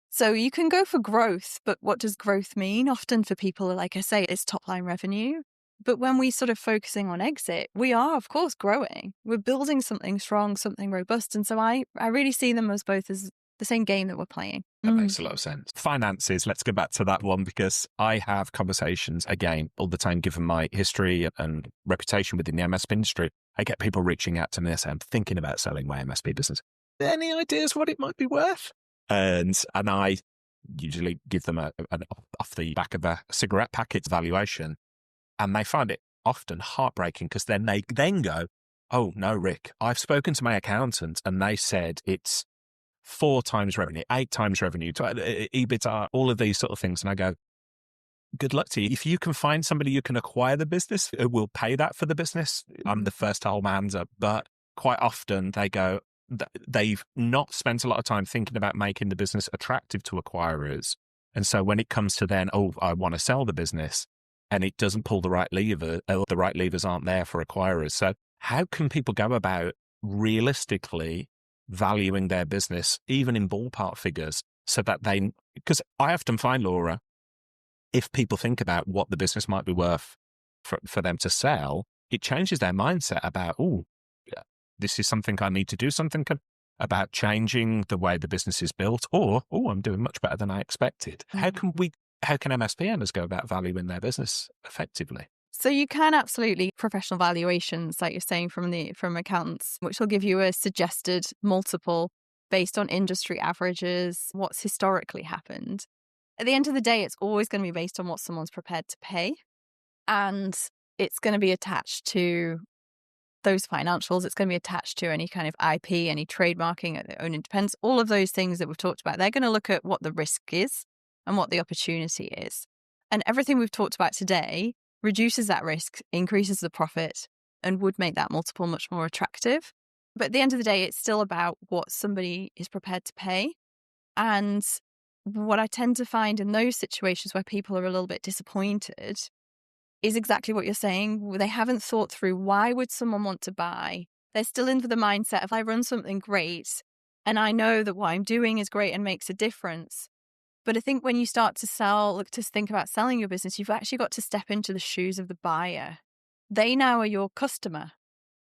So you can go for growth, but what does growth mean? Often for people, like I say, it's top line revenue. But when we sort of focusing on exit, we are, of course, growing. We're building something strong, something robust. And so I really see them as both as the same game that we're playing. That makes a lot of sense. Finances, let's go back to that one, because I have conversations, again, all the time, given my history and reputation within the MSP industry. I get people reaching out to me and saying, I'm thinking about selling my MSP business. Any ideas what it might be worth? And I usually give them an off the back of a cigarette packet valuation, and they find it often heartbreaking because then they go, oh no, Rick, I've spoken to my accountant and they said it's 4 times revenue, 8 times revenue, EBITDA, all of these sort of things. And I go, good luck to you. If you can find somebody who can acquire the business, who will pay that for the business, I'm the first to hold my hands up. But quite often they go, they've not spent a lot of time thinking about making the business attractive to acquirers. And so when it comes to then, I want to sell the business, and it doesn't pull the right lever, or the right levers aren't there for acquirers. So how can people go about realistically valuing their business, even in ballpark figures, so that because I often find, Laura, if people think about what the business might be worth for them to sell, it changes their mindset about, this is something I need to do something about, changing the way the business is built, or, I'm doing much better than I expected. How can MSP owners go about valuing their business effectively? So you can absolutely professional valuations, like you're saying, from accountants, which will give you a suggested multiple based on industry averages, what's historically happened. At the end of the day, it's always going to be based on what someone's prepared to pay. And it's going to be attached to those financials. It's going to be attached to any kind of IP, any trademarking at their own independence, all of those things that we've talked about. They're going to look at what the risk is and what the opportunity is. And everything we've talked about today reduces that risk, increases the profit, and would make that multiple much more attractive. But at the end of the day, it's still about what somebody is prepared to pay. And what I tend to find in those situations where people are a little bit disappointed is exactly what you're saying. They haven't thought through, why would someone want to buy? They're still in for the mindset, if I run something great and I know that what I'm doing is great and makes a difference. But I think when you start to think about selling your business, you've actually got to step into the shoes of the buyer. They now are your customer.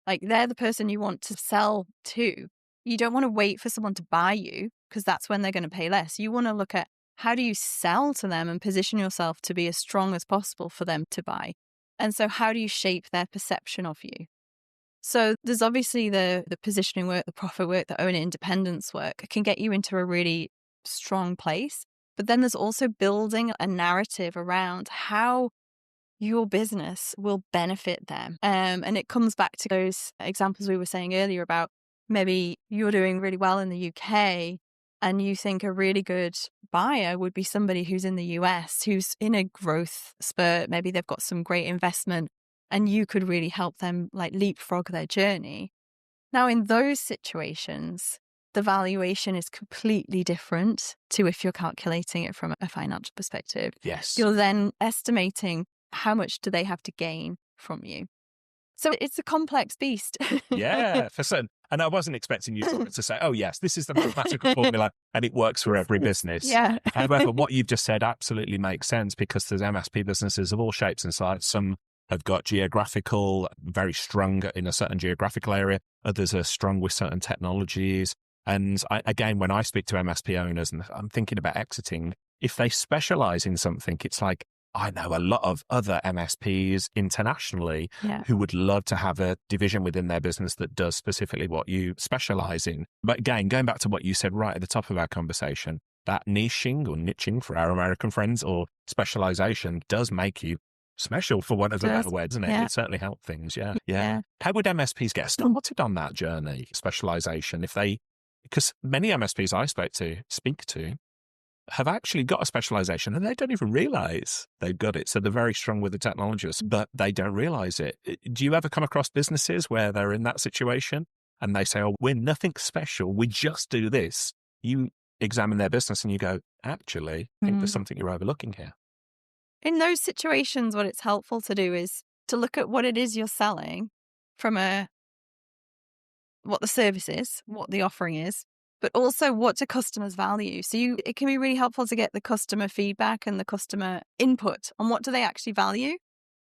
Like, they're the person you want to sell to. You don't want to wait for someone to buy you, because that's when they're going to pay less. You want to look at, how do you sell to them and position yourself to be as strong as possible for them to buy? And so how do you shape their perception of you? So there's obviously the positioning work, the profit work, the owner independence work. It can get you into a really strong place. But then there's also building a narrative around how your business will benefit them. And it comes back to those examples we were saying earlier about, maybe you're doing really well in the UK and you think a really good buyer would be somebody who's in the US, who's in a growth spurt. Maybe they've got some great investment and you could really help them like leapfrog their journey. Now, in those situations, the valuation is completely different to if you're calculating it from a financial perspective. Yes. You're then estimating how much do they have to gain from you. So it's a complex beast. Yeah, for certain. And I wasn't expecting you to say, oh, yes, this is the mathematical formula and it works for every business. Yeah. However, what you've just said absolutely makes sense, because there's MSP businesses of all shapes and sizes. Some have got very strong in a certain geographical area. Others are strong with certain technologies. And again, when I speak to MSP owners and I'm thinking about exiting, if they specialize in something, it's like, I know a lot of other MSPs internationally who would love to have a division within their business that does specifically what you specialize in. But again, going back to what you said right at the top of our conversation, that niching for our American friends, or specialization, does make you special, for one of the better words, doesn't it? Yeah. It certainly helps things. Yeah. How would MSPs get started on that journey, specialization, because many MSPs I speak to, have actually got a specialization and they don't even realize they've got it. So they're very strong with the technologists, but they don't realize it. Do you ever come across businesses where they're in that situation and they say, oh, we're nothing special, we just do this? You examine their business and you go, actually, I think there's something you're overlooking here. In those situations, what it's helpful to do is to look at what it is you're selling from what the service is, what the offering is, but also what do customers value. So it can be really helpful to get the customer feedback and the customer input on what do they actually value.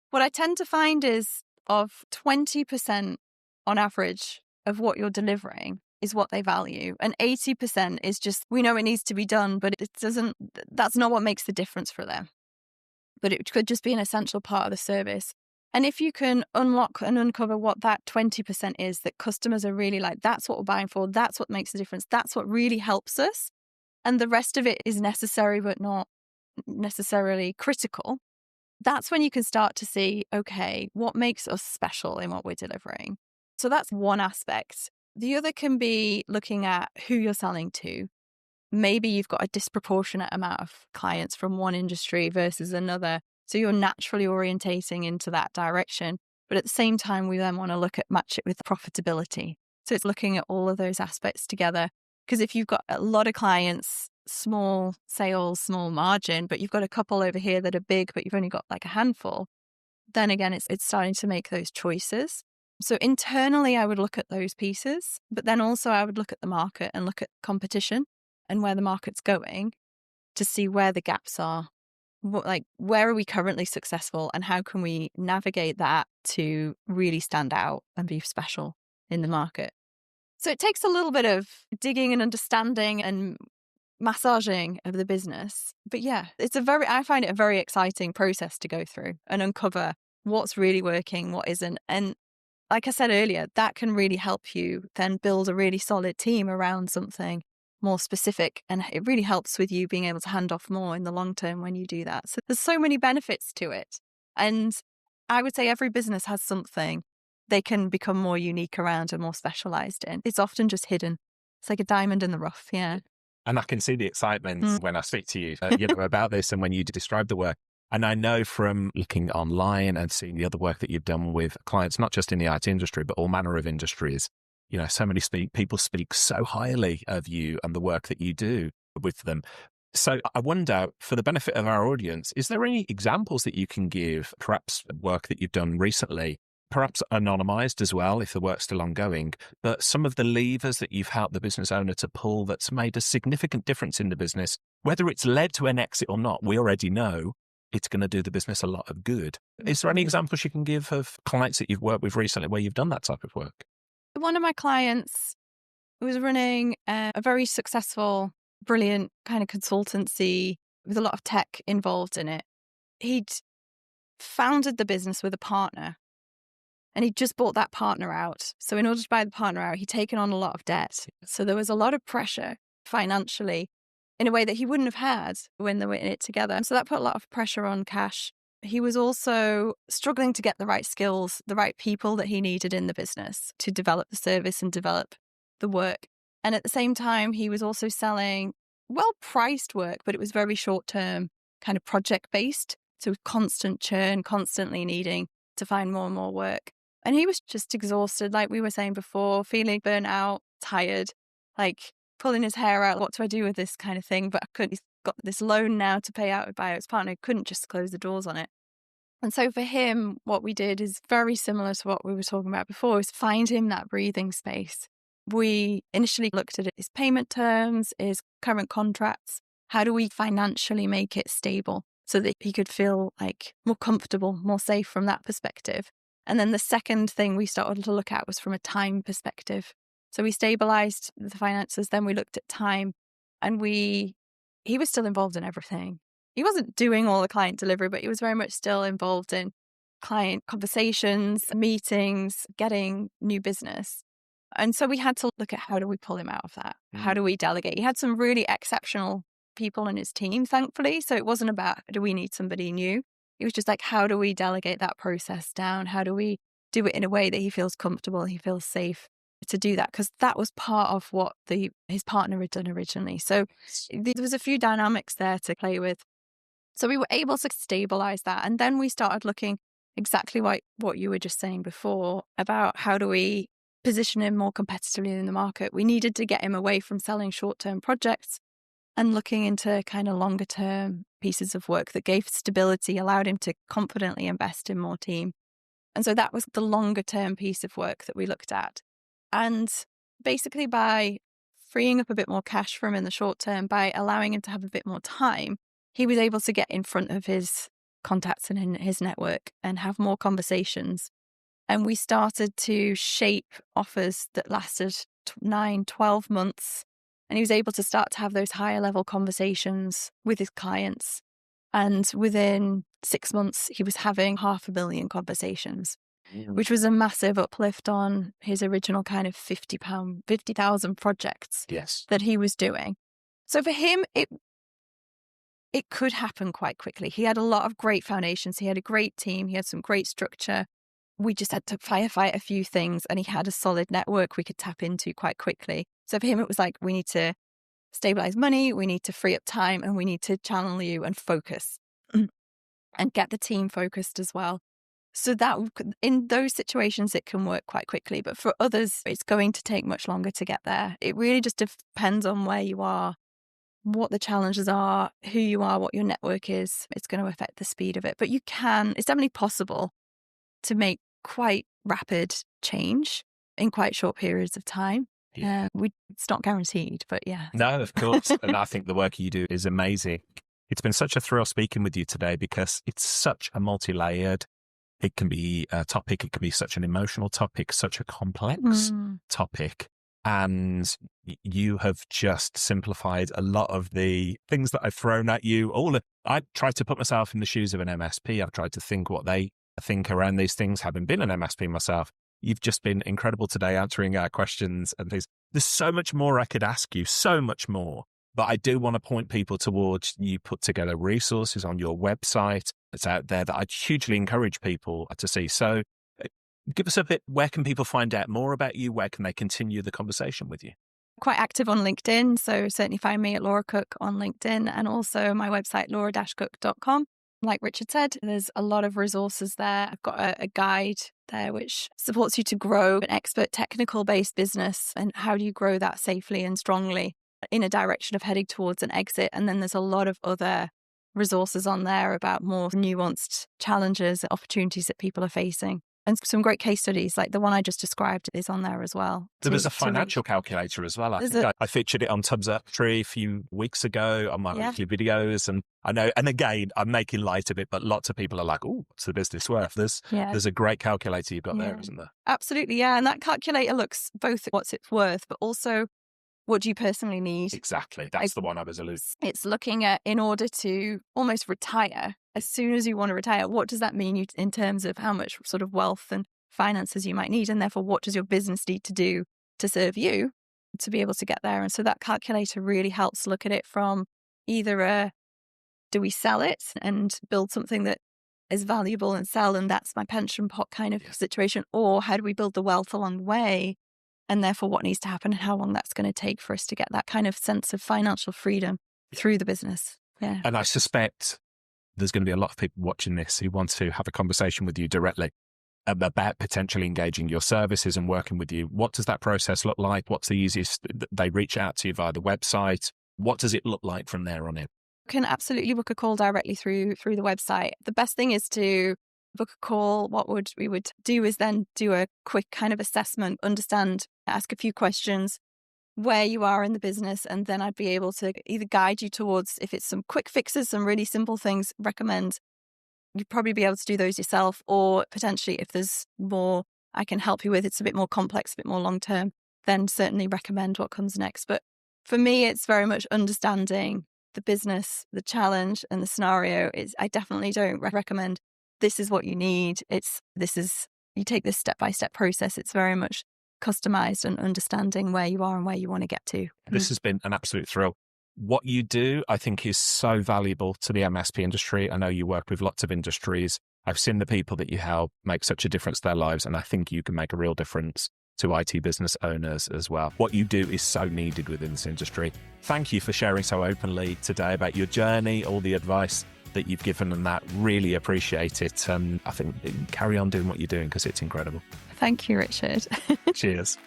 What I tend to find is of 20% on average of what you're delivering is what they value. And 80% is just, we know it needs to be done, but that's not what makes the difference for them. But it could just be an essential part of the service. And if you can unlock and uncover what that 20% is that customers are really like, that's what we're buying for, that's what makes the difference, that's what really helps us, and the rest of it is necessary but not necessarily critical, that's when you can start to see, okay, what makes us special in what we're delivering? So that's one aspect. The other can be looking at who you're selling to. Maybe you've got a disproportionate amount of clients from one industry versus another. So you're naturally orientating into that direction. But at the same time, we then want to match it with profitability. So it's looking at all of those aspects together. Because if you've got a lot of clients, small sales, small margin, but you've got a couple over here that are big, but you've only got like a handful, then again, it's starting to make those choices. So internally, I would look at those pieces, but then also I would look at the market and look at competition and where the market's going to see where the gaps are. Where are we currently successful and how can we navigate that to really stand out and be special in the market? So it takes a little bit of digging and understanding and massaging of the business. But yeah, I find it a very exciting process to go through and uncover what's really working, what isn't. And like I said earlier, that can really help you then build a really solid team around something more specific. And it really helps with you being able to hand off more in the long term when you do that. So there's so many benefits to it. And I would say every business has something they can become more unique around and more specialized in. It's often just hidden. It's like a diamond in the rough. Yeah. And I can see the excitement when I speak to you, about this and when you describe the work. And I know from looking online and seeing the other work that you've done with clients, not just in the IT industry, but all manner of industries, so many people speak so highly of you and the work that you do with them. So I wonder, for the benefit of our audience, is there any examples that you can give, perhaps work that you've done recently, perhaps anonymized as well, if the work's still ongoing, but some of the levers that you've helped the business owner to pull that's made a significant difference in the business, whether it's led to an exit or not, we already know it's going to do the business a lot of good. Is there any examples you can give of clients that you've worked with recently where you've done that type of work? One of my clients was running a very successful, brilliant kind of consultancy with a lot of tech involved in it. He'd founded the business with a partner and he'd just bought that partner out. So in order to buy the partner out, he'd taken on a lot of debt. So there was a lot of pressure financially in a way that he wouldn't have had when they were in it together. So that put a lot of pressure on cash. He was also struggling to get the right skills, the right people that he needed in the business to develop the service and develop the work. And at the same time, he was also selling well-priced work, but it was very short-term, kind of project-based. So constant churn, constantly needing to find more and more work. And he was just exhausted, like we were saying before, feeling burnt out, tired, like pulling his hair out. What do I do with this kind of thing? But he's got this loan now to pay out by his partner. He couldn't just close the doors on it. And so for him, what we did is very similar to what we were talking about before, is find him that breathing space. We initially looked at his payment terms, his current contracts. How do we financially make it stable so that he could feel like more comfortable, more safe from that perspective? And then the second thing we started to look at was from a time perspective. So we stabilized the finances, then we looked at time, and he was still involved in everything. He wasn't doing all the client delivery, but he was very much still involved in client conversations, meetings, getting new business. And so we had to look at how do we pull him out of that? How do we delegate? He had some really exceptional people in his team, thankfully. So it wasn't about, do we need somebody new? It was just like, how do we delegate that process down? How do we do it in a way that he feels comfortable, he feels safe? to do that, because that was part of what his partner had done originally. So there was a few dynamics there to play with. So we were able to stabilize that. And then we started looking exactly what you were just saying before about how do we position him more competitively in the market. We needed to get him away from selling short-term projects and looking into kind of longer-term pieces of work that gave stability, allowed him to confidently invest in more team. And so that was the longer-term piece of work that we looked at. And basically by freeing up a bit more cash from him in the short term, by allowing him to have a bit more time, he was able to get in front of his contacts and in his network and have more conversations. And we started to shape offers that lasted 9, 12 months. And he was able to start to have those higher level conversations with his clients. And within 6 months, he was having 500,000 conversations, which was a massive uplift on his original kind of 50,000 projects that he was doing. So for him, it could happen quite quickly. He had a lot of great foundations. He had a great team. He had some great structure. We just had to firefight a few things, and he had a solid network we could tap into quite quickly. So for him, it was like, we need to stabilize money, we need to free up time, and we need to channel you and focus and get the team focused as well. So that in those situations, it can work quite quickly. But for others, it's going to take much longer to get there. It really just depends on where you are, what the challenges are, who you are, what your network is. It's going to affect the speed of it. But it's definitely possible to make quite rapid change in quite short periods of time. Yeah. It's not guaranteed, but yeah. No, of course. And I think the work you do is amazing. It's been such a thrill speaking with you today because it's such a multi-layered. It can be a topic. It can be such an emotional topic, such a complex topic. And you have just simplified a lot of the things that I've thrown at you. I tried to put myself in the shoes of an MSP. I've tried to think what they think around these things, having been an MSP myself. You've just been incredible today answering our questions and things. There's so much more I could ask you, so much more. But I do want to point people towards, you put together resources on your website that's out there that I'd hugely encourage people to see. So give us a bit, where can people find out more about you? Where can they continue the conversation with you? Quite active on LinkedIn. So certainly find me at Laura Cook on LinkedIn, and also my website, laura-cook.com. Like Richard said, there's a lot of resources there. I've got a guide there which supports you to grow an expert technical-based business, and how do you grow that safely and strongly in a direction of heading towards an exit. And then there's a lot of other resources on there about more nuanced challenges and opportunities that people are facing. And some great case studies, like the one I just described, is on there as well. There was a financial calculator as well. I think I featured it on Tubb's Tree a few weeks ago on my weekly videos. And I know, and again, I'm making light of it, but lots of people are like, oh, what's the business worth? There's a great calculator you've got there, isn't there? Absolutely, yeah. And that calculator looks both at what's it's worth, but also what do you personally need? Exactly. That's the one I was alluding to. It's looking at, in order to almost retire, as soon as you want to retire, what does that mean in terms of how much sort of wealth and finances you might need? And therefore, what does your business need to do to serve you to be able to get there? And so that calculator really helps look at it from either do we sell it and build something that is valuable and sell, and that's my pension pot kind of situation, or how do we build the wealth along the way? And therefore, what needs to happen and how long that's going to take for us to get that kind of sense of financial freedom through the business. Yeah. And I suspect there's going to be a lot of people watching this who want to have a conversation with you directly about potentially engaging your services and working with you. What does that process look like? What's the easiest? They reach out to you via the website. What does it look like from there on in? You can absolutely book a call directly through the website. The best thing is to book a call. What we would do is then do a quick kind of assessment, ask a few questions, where you are in the business, and then I'd be able to either guide you towards, if it's some quick fixes, some really simple things, recommend you'd probably be able to do those yourself, or potentially if there's more I can help you with, it's a bit more complex, a bit more long term, then certainly recommend what comes next. But for me, it's very much understanding the business, the challenge and the scenario. I definitely don't recommend this is what you need. You take this step-by-step process. It's very much customized and understanding where you are and where you want to get to. This has been an absolute thrill. What you do, I think, is so valuable to the MSP industry. I know you work with lots of industries. I've seen the people that you help make such a difference to their lives, and I think you can make a real difference to IT business owners as well. What you do is so needed within this industry. Thank you for sharing so openly today about your journey, all the advice that you've given, and that really appreciate it. I think carry on doing what you're doing because it's incredible. Thank you, Richard. Cheers.